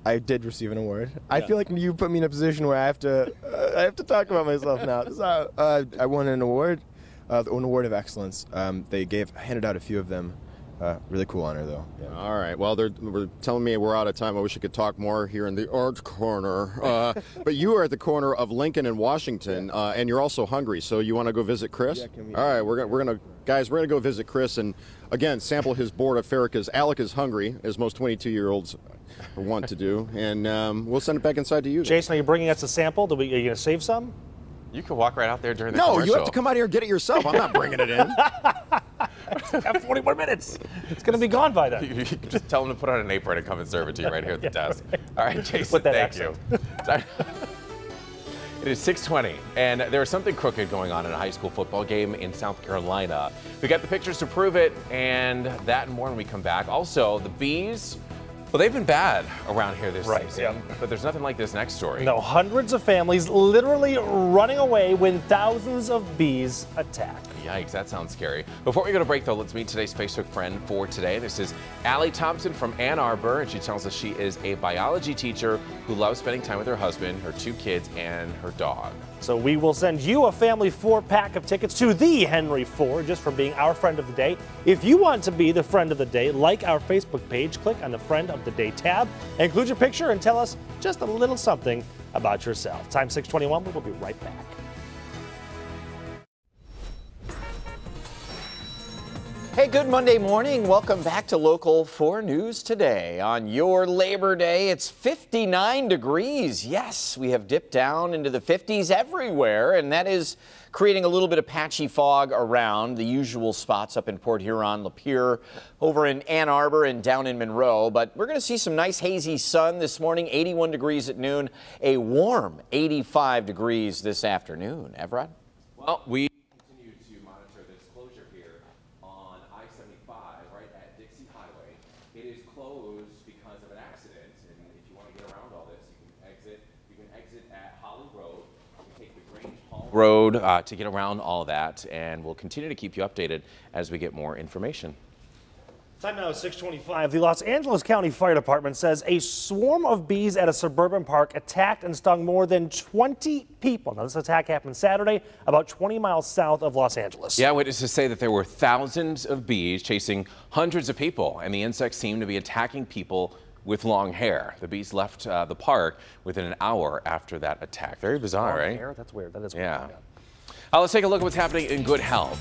I did receive an award. Yeah. I feel like you put me in a position where I have to talk about myself now. So, I won an award, an award of excellence. They handed out a few of them. Really cool honor, though. Yeah. All right. Well, they're telling me we're out of time. I wish I could talk more here in the art corner. But you are at the corner of Lincoln and Washington, and you're also hungry. So you want to go visit Chris? Yeah, all right. We're gonna go visit Chris and again sample his board of fare because Alec is hungry, as most 22-year-olds want to do, and we'll send it back inside to you. Jason, are you bringing us a sample? Are you going to save some? You can walk right out there during the commercial. No, you have to come out here and get it yourself. I'm not bringing it in. Got 40 more minutes. It's going to be gone by then. You can just tell them to put on an apron and come and serve it to you right here at the desk. Right. All right, Jason, thank you. It is 6:20, and there is something crooked going on in a high school football game in South Carolina. We got the pictures to prove it, and that and more when we come back. Also, the bees, well, they've been bad around here this season, but there's nothing like this next story. No, hundreds of families literally running away when thousands of bees attack. Yikes, that sounds scary. Before we go to break, though, let's meet today's Facebook friend for today. This is Allie Thompson from Ann Arbor, and she tells us she is a biology teacher who loves spending time with her husband, her 2 kids, and her dog. So we will send you a family 4-pack of tickets to the Henry Ford just for being our friend of the day. If you want to be the friend of the day, like our Facebook page, click on the Friend of the Day tab, include your picture, and tell us just a little something about yourself. Time 6:21. We will be right back. Hey, good Monday morning. Welcome back to Local 4 News Today. On your Labor Day, it's 59 degrees. Yes, we have dipped down into the 50s everywhere, and that is creating a little bit of patchy fog around the usual spots up in Port Huron, Lapeer, over in Ann Arbor, and down in Monroe. But we're going to see some nice hazy sun this morning, 81 degrees at noon, a warm 85 degrees this afternoon. Evrod? Well, we continue to monitor this closure here on I-75 right at Dixie Highway. It is closed because of an accident, and if you want to get around all this, you can exit at Holly Road, you can take the Grange Hall Road to get around all that, and we'll continue to keep you updated as we get more information. Time now is 6:25. The Los Angeles County Fire Department says a swarm of bees at a suburban park attacked and stung more than 20 people. Now, this attack happened Saturday, about 20 miles south of Los Angeles. Yeah, witnesses say that there were thousands of bees chasing hundreds of people, and the insects seem to be attacking people with long hair. The bees left the park within an hour after that attack. Very bizarre, Long right? hair? That's weird. That is weird. Yeah. Let's take a look at what's happening in good health.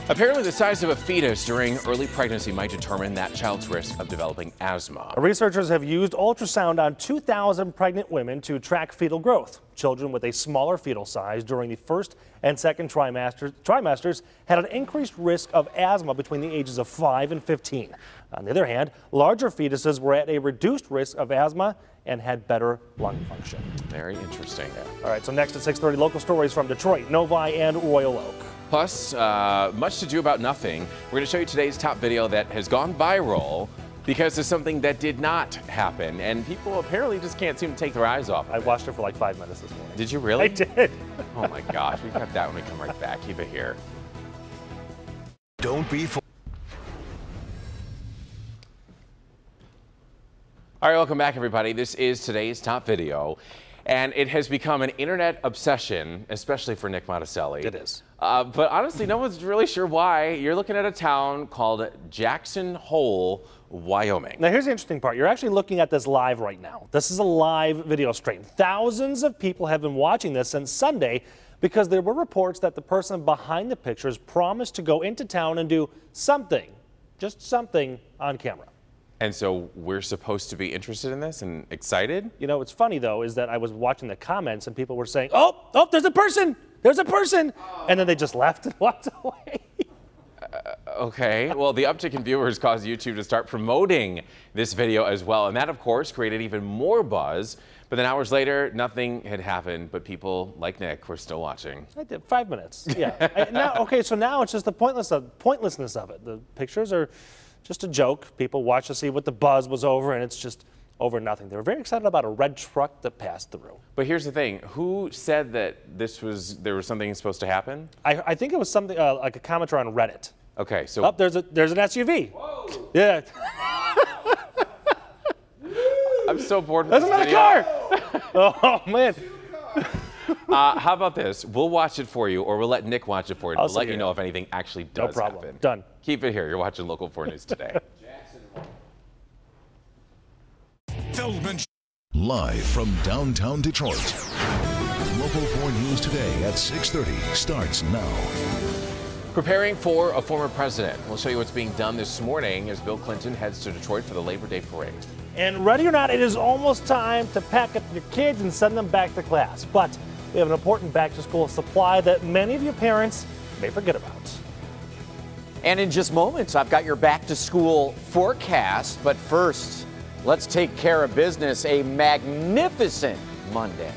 Apparently, the size of a fetus during early pregnancy might determine that child's risk of developing asthma. Researchers have used ultrasound on 2,000 pregnant women to track fetal growth. Children with a smaller fetal size during the first and second trimesters had an increased risk of asthma between the ages of 5 and 15. On the other hand, larger fetuses were at a reduced risk of asthma and had better lung function. Very interesting. All right, so next at 6:30, local stories from Detroit, Novi, and Royal Oak. Plus, much to do about nothing. We're going to show you today's top video that has gone viral because of something that did not happen, and people apparently just can't seem to take their eyes off of I watched it for like 5 minutes this morning. Did you really? I did. Oh my gosh, we've got that when we come right back. Keep it here. Don't be All right, welcome back, everybody. This is today's top video, and it has become an internet obsession, especially for Nick Monticelli. It is. But honestly, no one's really sure why. You're looking at a town called Jackson Hole, Wyoming. Now, here's the interesting part. You're actually looking at this live right now. This is a live video stream. Thousands of people have been watching this since Sunday because there were reports that the person behind the pictures promised to go into town and do something, just something on camera. And so we're supposed to be interested in this and excited? You know, what's funny, though, is that I was watching the comments and people were saying, oh, there's a person, there's a person. And then they just left and walked away. Okay, well, the uptick in viewers caused YouTube to start promoting this video as well. And that, of course, created even more buzz. But then hours later, nothing had happened, but people like Nick were still watching. I did 5 minutes, yeah. So now it's just the pointlessness of it. The pictures are just a joke. People watch to see what the buzz was over, and it's just over nothing. They were very excited about a red truck that passed through. But here's the thing. Who said that there was something supposed to happen? I think it was something like a commenter on Reddit. Okay, so... there's an SUV. Whoa. Yeah. I'm so bored with That's this another video. car! Oh, man. How about this? We'll watch it for you, or we'll let Nick watch it for you. We'll let you know if anything actually does happen. Done. Keep it here. You're watching Local 4 News Today. Live from downtown Detroit. Local 4 News Today at 6:30 starts now. Preparing for a former president. We'll show you what's being done this morning as Bill Clinton heads to Detroit for the Labor Day parade. And ready or not, it is almost time to pack up your kids and send them back to class. But we have an important back-to-school supply that many of you parents may forget about. And in just moments, I've got your back-to-school forecast. But first, let's take care of business. A magnificent Monday.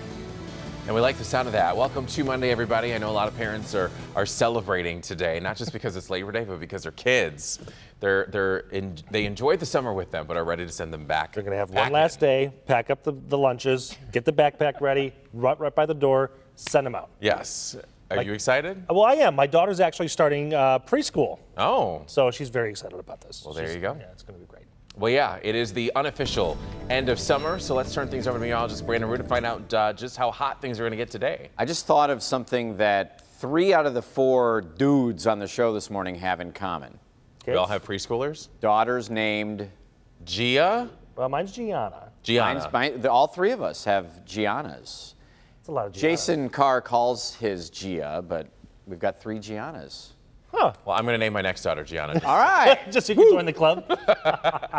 And we like the sound of that. Welcome to Monday, everybody. I know a lot of parents are celebrating today, not just because it's Labor Day, but because their kids, they enjoyed the summer with them, but are ready to send them back. They're going to have one last day, pack up the lunches, get the backpack ready, right by the door, send them out. Yes. Are you excited? Well, I am. My daughter's actually starting preschool. Oh. So she's very excited about this. Well, there you go. Yeah, it's going to be great. Well, yeah, it is the unofficial end of summer, so let's turn things over to meteorologist Brandon Root to find out just how hot things are going to get today. I just thought of something that 3 out of the 4 dudes on the show this morning have in common. We all have preschoolers? Daughters named Gia? Well, mine's Gianna. Gianna. All 3 of us have Giannas. It's a lot of Giannas. Jason Carr calls his Gia, but we've got 3 Giannas. Huh. Well, I'm going to name my next daughter Gianna. All right. Just so you can join the club.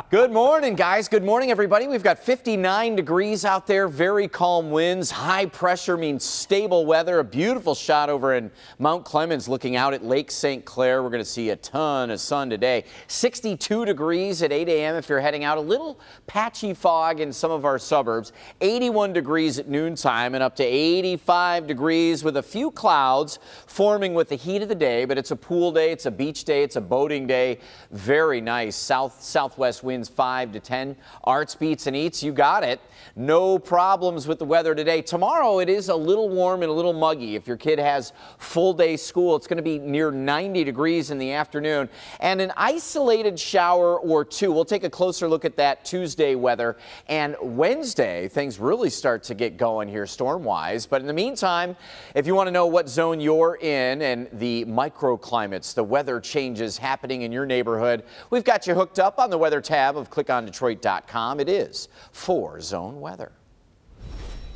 Good morning, guys. Good morning, everybody. We've got 59 degrees out there, very calm winds. High pressure means stable weather. A beautiful shot over in Mount Clemens looking out at Lake St. Clair. We're going to see a ton of sun today. 62 degrees at 8 a.m. if you're heading out. A little patchy fog in some of our suburbs. 81 degrees at noontime and up to 85 degrees with a few clouds forming with the heat of the day, but it's a pool day, it's a beach day, it's a boating day. Very nice. Southwest winds 5 to 10. Arts, beats, and eats, you got it. No problems with the weather today. Tomorrow it is a little warm and a little muggy. If your kid has full day school, it's going to be near 90 degrees in the afternoon and an isolated shower or two. We'll take a closer look at that Tuesday weather. And Wednesday, things really start to get going here storm-wise. But in the meantime, if you want to know what zone you're in and the microclimates, the weather changes happening in your neighborhood, we've got you hooked up on the weather tab of clickondetroit.com. It is 4-zone weather.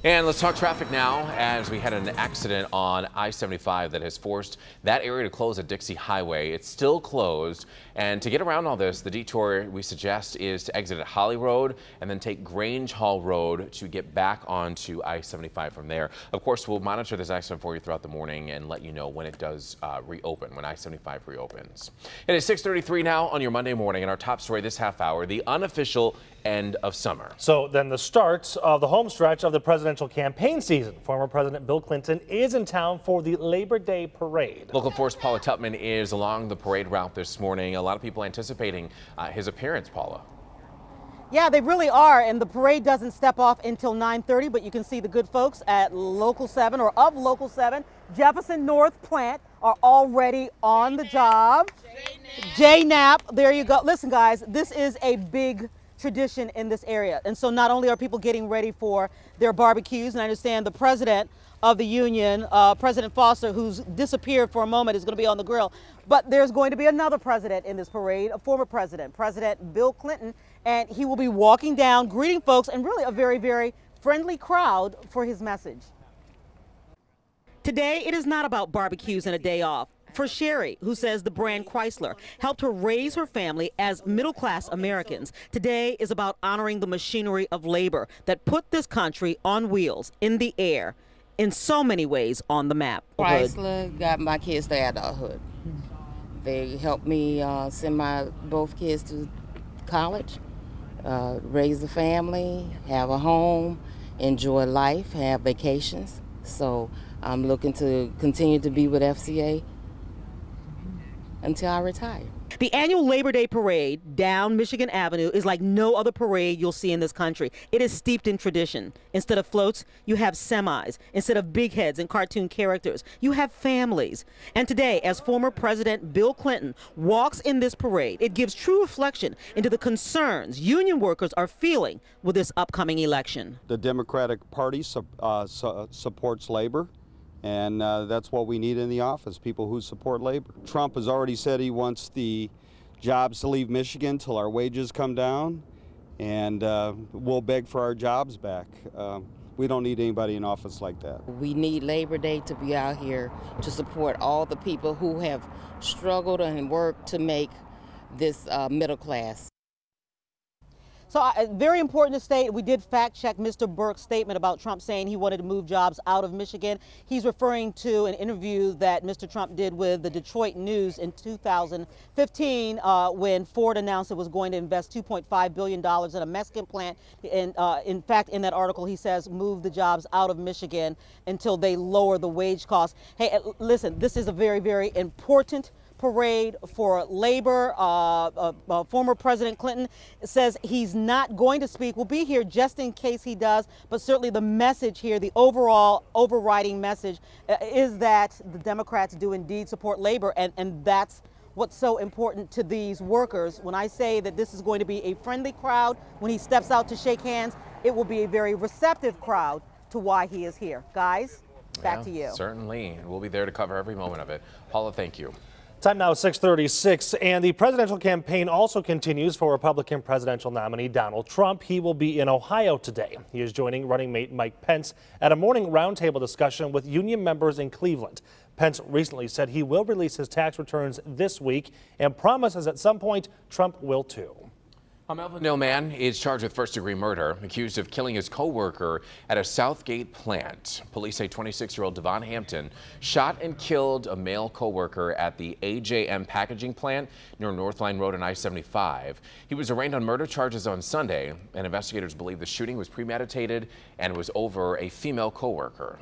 And let's talk traffic now as we had an accident on I-75 that has forced that area to close at Dixie Highway. It's still closed. And to get around all this, the detour we suggest is to exit at Holly Road and then take Grange Hall Road to get back onto I-75 from there. Of course, we'll monitor this accident for you throughout the morning and let you know when it does reopen, when I-75 reopens. It is 6:33 now on your Monday morning, and our top story this half hour, the unofficial end of summer. So then the start of the home stretch of the presidential campaign season. Former President Bill Clinton is in town for the Labor Day parade. Local 4's Paula Tutman is along the parade route this morning. A lot of people anticipating his appearance, Paula. Yeah, they really are, and the parade doesn't step off until 9:30, but you can see the good folks at Local 7 or of Local 7, Jefferson North Plant, are already on the job. J-Nap, there you go. Listen, guys, this is a big tradition in this area. And so not only are people getting ready for their barbecues, and I understand the president of the union, President Foster, who's disappeared for a moment, is going to be on the grill, but there's going to be another president in this parade, a former president, President Bill Clinton, and he will be walking down, greeting folks, and really a very, very friendly crowd for his message. Today, it is not about barbecues and a day off. For Sherry, who says the brand Chrysler helped her raise her family as middle-class Americans, today is about honoring the machinery of labor that put this country on wheels, in the air, in so many ways on the map. Chrysler got my kids to adulthood. They helped me send both kids to college, raise a family, have a home, enjoy life, have vacations. So I'm looking to continue to be with FCA until I retire. The annual Labor Day parade down Michigan Avenue is like no other parade you'll see in this country. It is steeped in tradition. Instead of floats, you have semis. Instead of big heads and cartoon characters, you have families. And today, as former President Bill Clinton walks in this parade, it gives true reflection into the concerns union workers are feeling with this upcoming election. The Democratic Party supports labor. And that's what we need in the office, people who support labor. Trump has already said he wants the jobs to leave Michigan till our wages come down, and we'll beg for our jobs back. We don't need anybody in office like that. We need Labor Day to be out here to support all the people who have struggled and worked to make this middle class. So very important to state, we did fact check Mr. Burke's statement about Trump saying he wanted to move jobs out of Michigan. He's referring to an interview that Mr. Trump did with the Detroit News in 2015 when Ford announced it was going to invest $2.5 billion in a Mexican plant. And in fact, in that article, he says move the jobs out of Michigan until they lower the wage costs. Hey, listen, this is a very, very important parade for labor. Former President Clinton says he's not going to speak. We'll be here just in case he does, but certainly the message here, the overall overriding message is that the Democrats do indeed support labor, and that's what's so important to these workers. When I say that this is going to be a friendly crowd, when he steps out to shake hands, it will be a very receptive crowd to why he is here. Guys, back to you. Certainly, and we'll be there to cover every moment of it. Paula, thank you. Time now 6:36, and the presidential campaign also continues for Republican presidential nominee Donald Trump. He will be in Ohio today. He is joining running mate Mike Pence at a morning roundtable discussion with union members in Cleveland. Pence recently said he will release his tax returns this week and promises at some point Trump will too. A Melvindale man is charged with first-degree murder, accused of killing his co-worker at a Southgate plant. Police say 26-year-old Devon Hampton shot and killed a male co-worker at the AJM packaging plant near Northline Road and I-75. He was arraigned on murder charges on Sunday, and investigators believe the shooting was premeditated and was over a female co-worker.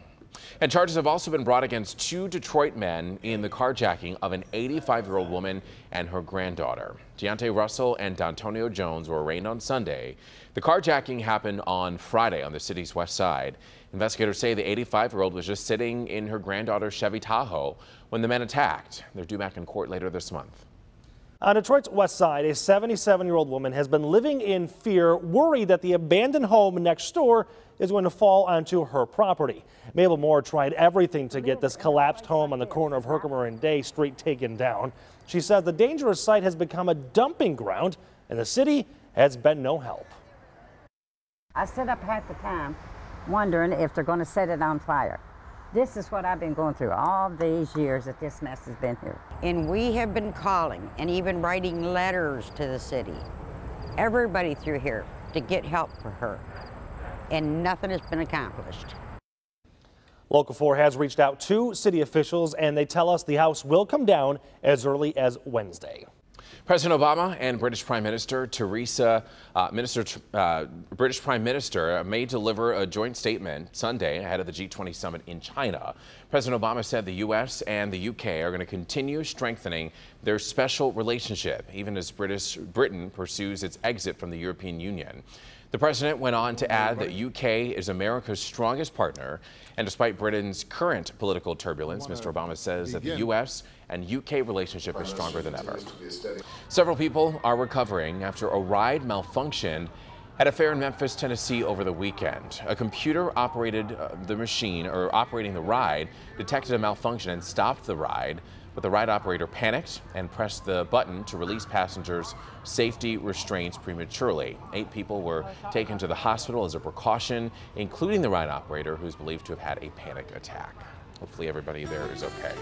And charges have also been brought against two Detroit men in the carjacking of an 85-year-old woman and her granddaughter. Deontay Russell and D'Antonio Jones were arraigned on Sunday. The carjacking happened on Friday on the city's west side. Investigators say the 85-year-old was just sitting in her granddaughter's Chevy Tahoe when the men attacked. They're due back in court later this month. On Detroit's west side, a 77-year-old woman has been living in fear, worried that the abandoned home next door is going to fall onto her property. Mabel Moore tried everything to get this collapsed home on the corner of Herkimer and Day Street taken down. She says the dangerous site has become a dumping ground, and the city has been no help. I sit up half the time wondering if they're going to set it on fire. This is what I've been going through all these years that this mess has been here. And we have been calling and even writing letters to the city, everybody through here, to get help for her. And nothing has been accomplished. Local 4 has reached out to city officials, and they tell us the house will come down as early as Wednesday. President Obama and British Prime Minister British Prime Minister may deliver a joint statement Sunday ahead of the G20 summit in China. President Obama said the U.S. and the U.K. are going to continue strengthening their special relationship, even as Britain pursues its exit from the European Union. The president went on to add that UK is America's strongest partner, and despite Britain's current political turbulence, Mr. Obama says that the U.S. and UK relationship is stronger than ever. Several people are recovering after a ride malfunctioned at a fair in Memphis, Tennessee over the weekend. A computer operating the ride detected a malfunction and stopped the ride, but the ride operator panicked and pressed the button to release passengers' safety restraints prematurely. 8 people were taken to the hospital as a precaution, including the ride operator, who's believed to have had a panic attack. Hopefully everybody there is okay.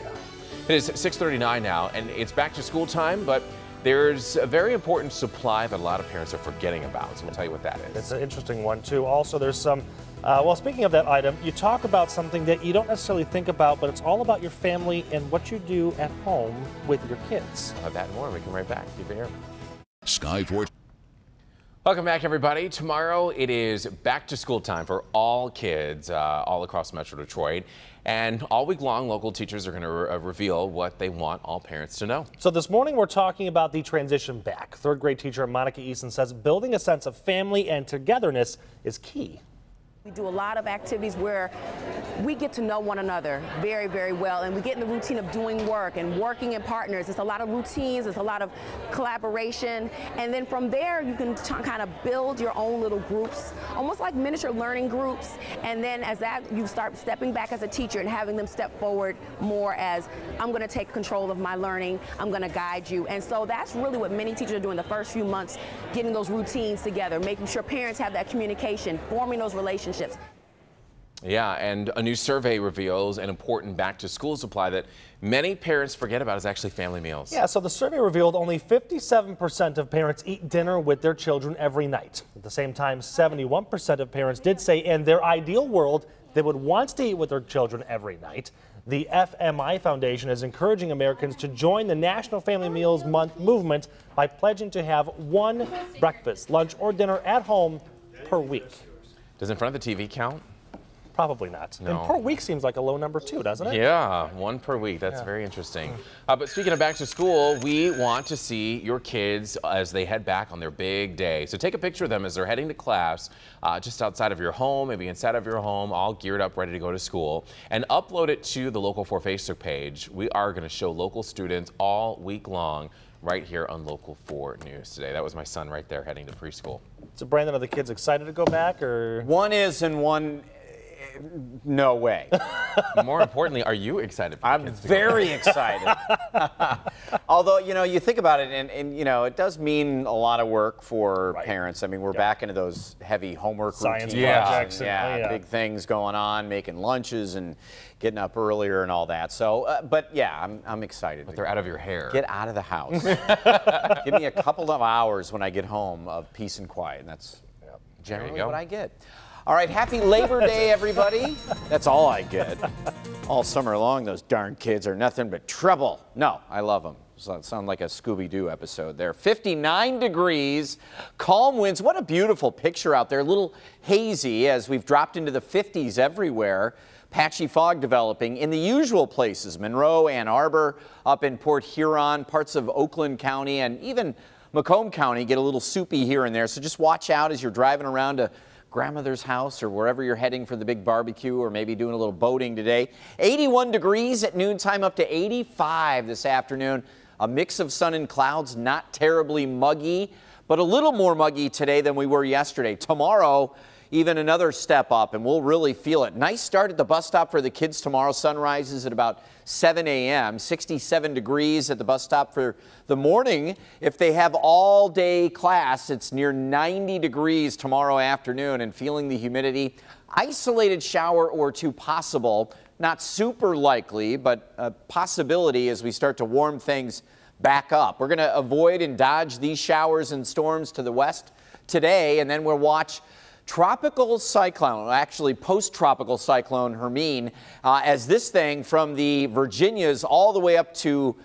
It is 6:39 now, and it's back to school time, but there's a very important supply that a lot of parents are forgetting about, so we'll tell you what that is. It's an interesting one, too. Also, there's some, well, speaking of that item, you talk about something that you don't necessarily think about, but it's all about your family and what you do at home with your kids. That and more. We come right back. Keep it here. Sky 4. Welcome back, everybody. Tomorrow it is back to school time for all kids all across Metro Detroit. And all week long, local teachers are going to reveal what they want all parents to know. So this morning, we're talking about the transition back. 3rd grade teacher Monica Eason says building a sense of family and togetherness is key. We do a lot of activities where we get to know one another very, very well, and we get in the routine of doing work and working in partners. It's a lot of routines, it's a lot of collaboration, and then from there you can kind of build your own little groups, almost like miniature learning groups, and then as that you start stepping back as a teacher and having them step forward more as, I'm going to take control of my learning, I'm going to guide you. And so that's really what many teachers are doing the first few months, getting those routines together, making sure parents have that communication, forming those relationships. Yeah, and a new survey reveals an important back-to-school supply that many parents forget about is actually family meals. Yeah, so the survey revealed only 57% of parents eat dinner with their children every night. At the same time, 71% of parents did say in their ideal world they would want to eat with their children every night. The FMI Foundation is encouraging Americans to join the National Family Meals Month movement by pledging to have one breakfast, lunch, or dinner at home per week. Does in front of the TV count? Probably not. No. And per week seems like a low number too, doesn't it? Yeah, 1 per week. That's very interesting. But speaking of back to school, we want to see your kids as they head back on their big day. So take a picture of them as they're heading to class, just outside of your home, maybe inside of your home, all geared up, ready to go to school, and upload it to the Local 4 Facebook page. We are going to show local students all week long right here on Local 4 News today. That was my son right there heading to preschool. So Brandon, are the kids excited to go back, or? One is and one No way. More importantly, are you excited for I'm kids to go? very excited. Although, you know, you think about it, and you know, it does mean a lot of work for parents. I mean, we're back into those heavy homework Science routines. projects. Yeah, big things going on, making lunches and getting up earlier and all that. So, but yeah, I'm excited. But they're out of your hair. Get out of the house. Give me a couple of hours when I get home of peace and quiet, and that's generally what I get. All right, happy Labor Day, everybody. That's all I get. All summer long, those darn kids are nothing but trouble. No, I love them. Sound like a Scooby-Doo episode there. 59 degrees, calm winds. What a beautiful picture out there. A little hazy as we've dropped into the 50s everywhere. Patchy fog developing in the usual places. Monroe, Ann Arbor, up in Port Huron, parts of Oakland County, and even Macomb County get a little soupy here and there. So just watch out as you're driving around to grandmother's house or wherever you're heading for the big barbecue, or maybe doing a little boating today. 81 degrees at noontime, up to 85 this afternoon. A mix of sun and clouds, not terribly muggy, but a little more muggy today than we were yesterday. Tomorrow, even another step up, and we'll really feel it. Nice start at the bus stop for the kids tomorrow. Sun rises at about 7 a.m. 67 degrees at the bus stop for the morning. If they have all-day class, it's near 90 degrees tomorrow afternoon, and feeling the humidity. Isolated shower or two possible. Not super likely, but a possibility as we start to warm things back up. We're going to avoid and dodge these showers and storms to the west today, and then we'll watch tropical cyclone, actually post-tropical cyclone Hermine, as this thing from the Virginias all the way up to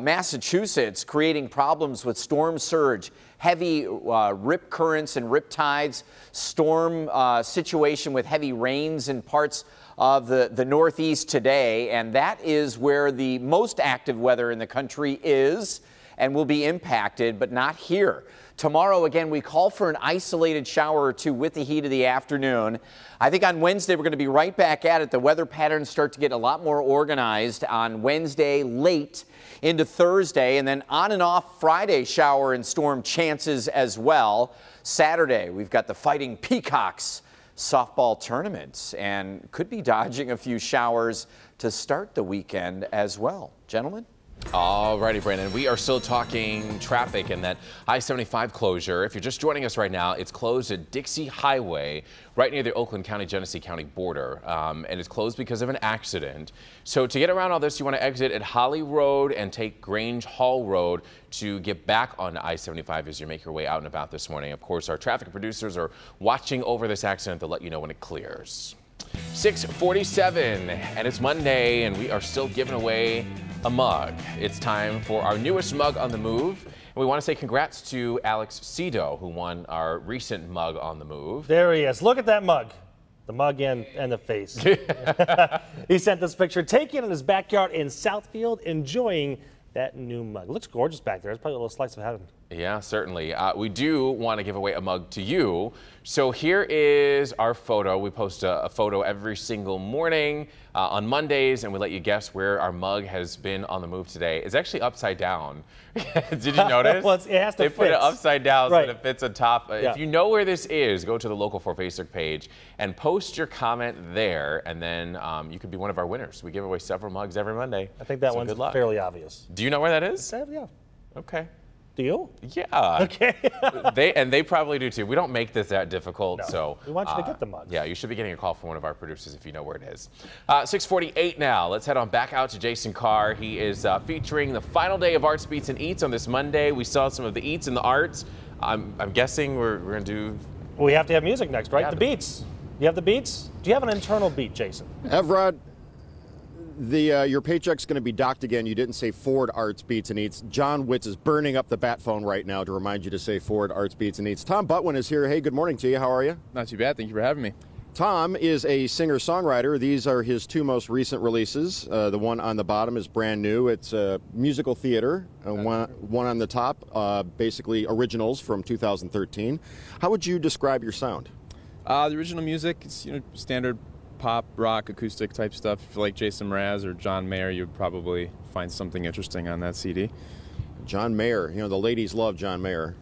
Massachusetts, creating problems with storm surge, heavy rip currents and rip tides, storm situation with heavy rains in parts of the Northeast today. And that is where the most active weather in the country is and will be impacted, but not here. Tomorrow, again, we call for an isolated shower or two with the heat of the afternoon. I think on Wednesday, we're going to be right back at it. The weather patterns start to get a lot more organized on Wednesday late into Thursday, and then on and off Friday, shower and storm chances as well. Saturday, we've got the Fighting Peacocks softball tournament and could be dodging a few showers to start the weekend as well. Gentlemen? All righty, Brandon. We are still talking traffic and that I-75 closure. If you're just joining us right now, it's closed at Dixie Highway, right near the Oakland County-Genesee County border, and it's closed because of an accident. So to get around all this, you want to exit at Holly Road and take Grange Hall Road to get back on I-75 as you make your way out and about this morning. Of course, our traffic producers are watching over this accident to let you know when it clears. 6:47, and it's Monday, and we are still giving away a mug. It's time for our newest mug on the move. And we want to say congrats to Alex Cito, who won our recent mug on the move. There he is. Look at that mug. The mug and the face. He sent this picture taken in his backyard in Southfield, enjoying that new mug. It looks gorgeous back there. It's probably a little slice of heaven. Yeah, certainly. We do want to give away a mug to you. So here is our photo. We post a photo every single morning on Mondays, and we let you guess where our mug has been on the move today. It's actually upside down. Did you notice? Well, it has to They fit. put it upside down Right. so that it fits on top. Yeah. If you know where this is, go to the Local 4 Facebook page and post your comment there, and then you could be one of our winners. We give away several mugs every Monday. I think that So one's good luck. fairly obvious. Do you know where that is? Yeah. Okay. Do you? Yeah. Okay. they probably do too. We don't make this that difficult, so We want you to get the mug. yeah, you should be getting a call from one of our producers if you know where it is. 6:48 now. Let's head on back out to Jason Carr. He is featuring the final day of Arts, Beats, and Eats on this Monday. We saw some of the eats and the arts. I'm guessing we're going to do. We have to have music next, right? Yeah, the beats. You have the beats? Do you have an internal beat, Jason? Evrod, your paycheck's going to be docked again. You didn't say Ford Arts, Beats, and Eats. John Witz is burning up the bat phone right now to remind you to say Ford Arts, Beats, and Eats. Tom Butwin is here. Hey, good morning to you. How are you? Not too bad. Thank you for having me. Tom is a singer-songwriter. These are his two most recent releases. The one on the bottom is brand new. It's musical theater. One on the top, basically originals from 2013. How would you describe your sound? The original music is standard pop, rock, acoustic type stuff. If you like Jason Mraz or John Mayer, you'd probably find something interesting on that CD. John Mayer. The ladies love John Mayer.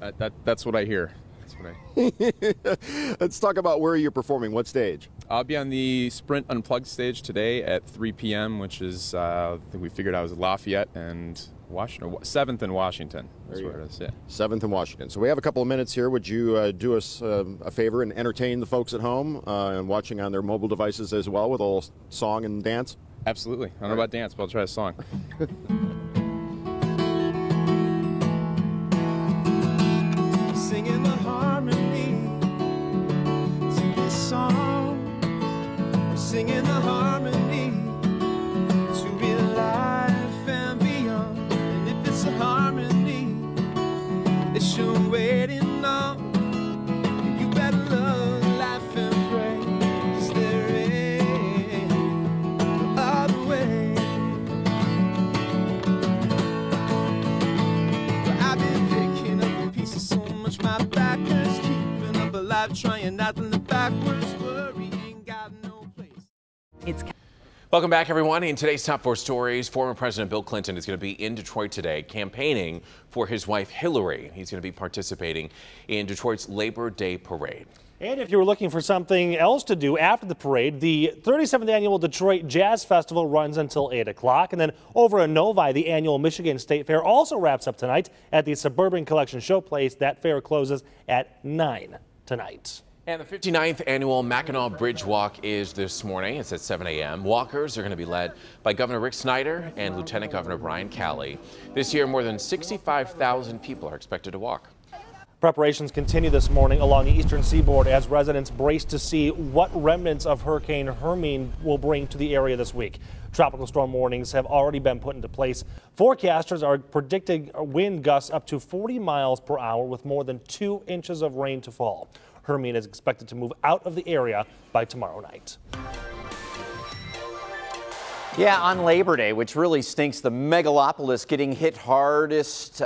That's what I hear. That's what Let's talk about where you're performing. What stage? I'll be on the Sprint Unplugged stage today at 3 p.m., which is, I think we figured out was Lafayette and Washington, 7th and Washington. That's where it is, yeah. 7th and Washington. So we have a couple of minutes here. Would you do us a favor and entertain the folks at home and watching on their mobile devices as well with a little song and dance? Absolutely. I don't know about dance, but I'll try a song. Singing the harmony to this song. We're singing the harmony to real life and beyond. And if it's a harmony that you're waiting on, you better love life and pray, 'cause there ain't no other way. But I've been picking up the pieces so much my back is keeping up alive, trying not to look backwards. Worry ain't got no place. It's Welcome back, everyone. In today's top 4 stories, former President Bill Clinton is going to be in Detroit today campaigning for his wife Hillary. He's going to be participating in Detroit's Labor Day parade. And if you were looking for something else to do after the parade, the 37th annual Detroit Jazz Festival runs until 8 o'clock. And then over in Novi, the annual Michigan State Fair also wraps up tonight at the Suburban Collection Showplace. That fair closes at 9 tonight. And the 59th annual Mackinac Bridge Walk is this morning. It's at 7 a.m. Walkers are going to be led by Governor Rick Snyder and Lieutenant Governor Brian Calley. This year, more than 65,000 people are expected to walk. Preparations continue this morning along the eastern seaboard as residents brace to see what remnants of Hurricane Hermine will bring to the area this week. Tropical storm warnings have already been put into place. Forecasters are predicting wind gusts up to 40 miles per hour with more than 2 inches of rain to fall. Hermine is expected to move out of the area by tomorrow night. Yeah, on Labor Day, which really stinks, the megalopolis getting hit hardest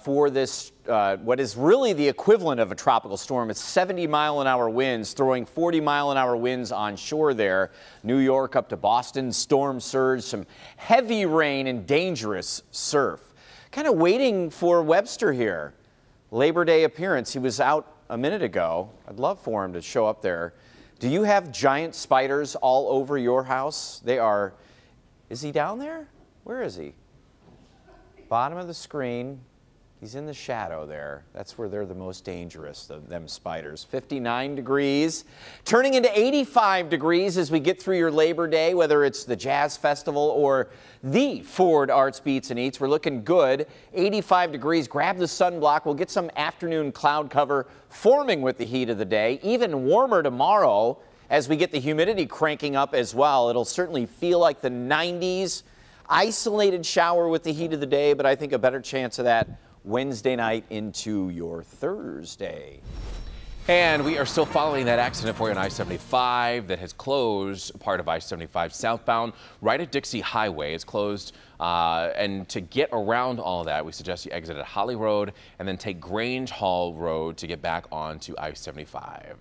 for this, what is really the equivalent of a tropical storm. It's 70-mile-an-hour winds, throwing 40-mile-an-hour winds on shore there. New York up to Boston, storm surge, some heavy rain and dangerous surf. Kind of waiting for Webster here. Labor Day appearance. He was out a minute ago. I'd love for him to show up there. Do you have giant spiders all over your house? They are. Is he down there? Where is he? Bottom of the screen. He's in the shadow there. That's where they're the most dangerous, them spiders. 59 degrees, turning into 85 degrees as we get through your Labor Day, whether it's the Jazz Festival or the Ford Arts, Beats and Eats. We're looking good. 85 degrees. Grab the sunblock. We'll get some afternoon cloud cover forming with the heat of the day. Even warmer tomorrow as we get the humidity cranking up as well. It'll certainly feel like the 90s. Isolated shower with the heat of the day, but I think a better chance of that Wednesday night into your Thursday. And we are still following that accident for you on I-75 that has closed part of I-75 southbound right at Dixie Highway. It's closed, and to get around all that, we suggest you exit at Holly Road and then take Grange Hall Road to get back onto I-75.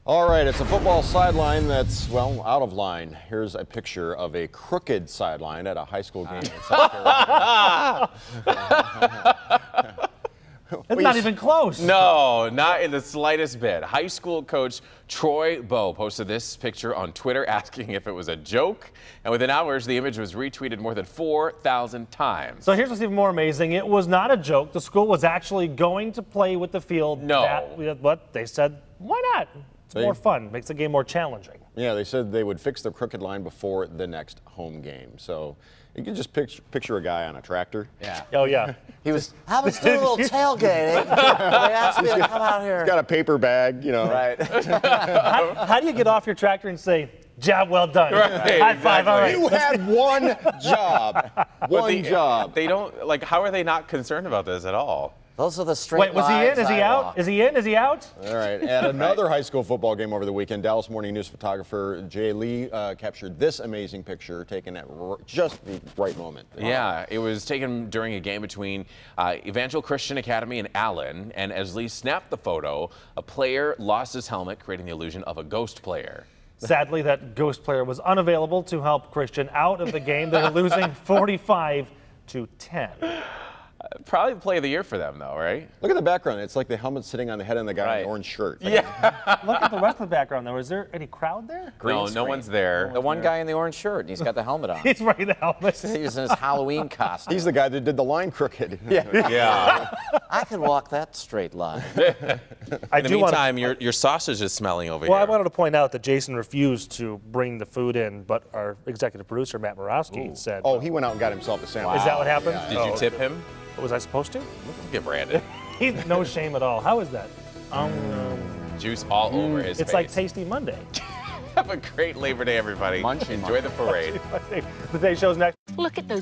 All right, it's a football sideline that's, well, out of line. Here's a picture of a crooked sideline at a high school game in South Carolina. It's not even close. No, not in the slightest bit. High school coach Troy Bowe posted this picture on Twitter asking if it was a joke. And within hours, the image was retweeted more than 4,000 times. So here's what's even more amazing. It was not a joke. The school was actually going to play with the field. No. But they said, why not? It's more fun. Makes the game more challenging. Yeah, they said they would fix the crooked line before the next home game. So you can just picture a guy on a tractor. Yeah. Oh, yeah. He was, I was doing a little tailgating. They asked me to come out here. He's got a paper bag, you know. Right. How do you get off your tractor and say, job well done? Right, High five, all right. You had one job. One job. They don't, like, how are they not concerned about this at all? Those are the straight Wait, was he in? lines Is he I out? walk. Is he in? Is he out? All right. At another high school football game over the weekend, Dallas Morning News photographer Jay Lee captured this amazing picture taken at just the right moment. Yeah, it was taken during a game between Evangel Christian Academy and Allen. And as Lee snapped the photo, a player lost his helmet, creating the illusion of a ghost player. Sadly, that ghost player was unavailable to help Christian out of the game. They're losing 45-10. Probably the play of the year for them, though, right? Look at the background. It's like the helmet sitting on the head of the guy in the orange shirt. Yeah. Look at the rest of the background, though. Is there any crowd there? No one's there. The one guy in the orange shirt, and he's got the helmet on. He's wearing the helmet. He's in his Halloween costume. He's the guy that did the line crooked. Yeah. I can walk that straight line. In the meantime, your sausage is smelling over Well, here. I wanted to point out that Jason refused to bring the food in, but our executive producer, Matt Borowski, said... Oh, he went out and got himself a sandwich. Is that what happened? Did you tip him? Was I supposed to? Get Brandon. He's no shame at all. How is that? Juice all over his face. It's like Tasty Monday. Have a great Labor Day, everybody. Enjoy the parade. The Day Show's next. Look at those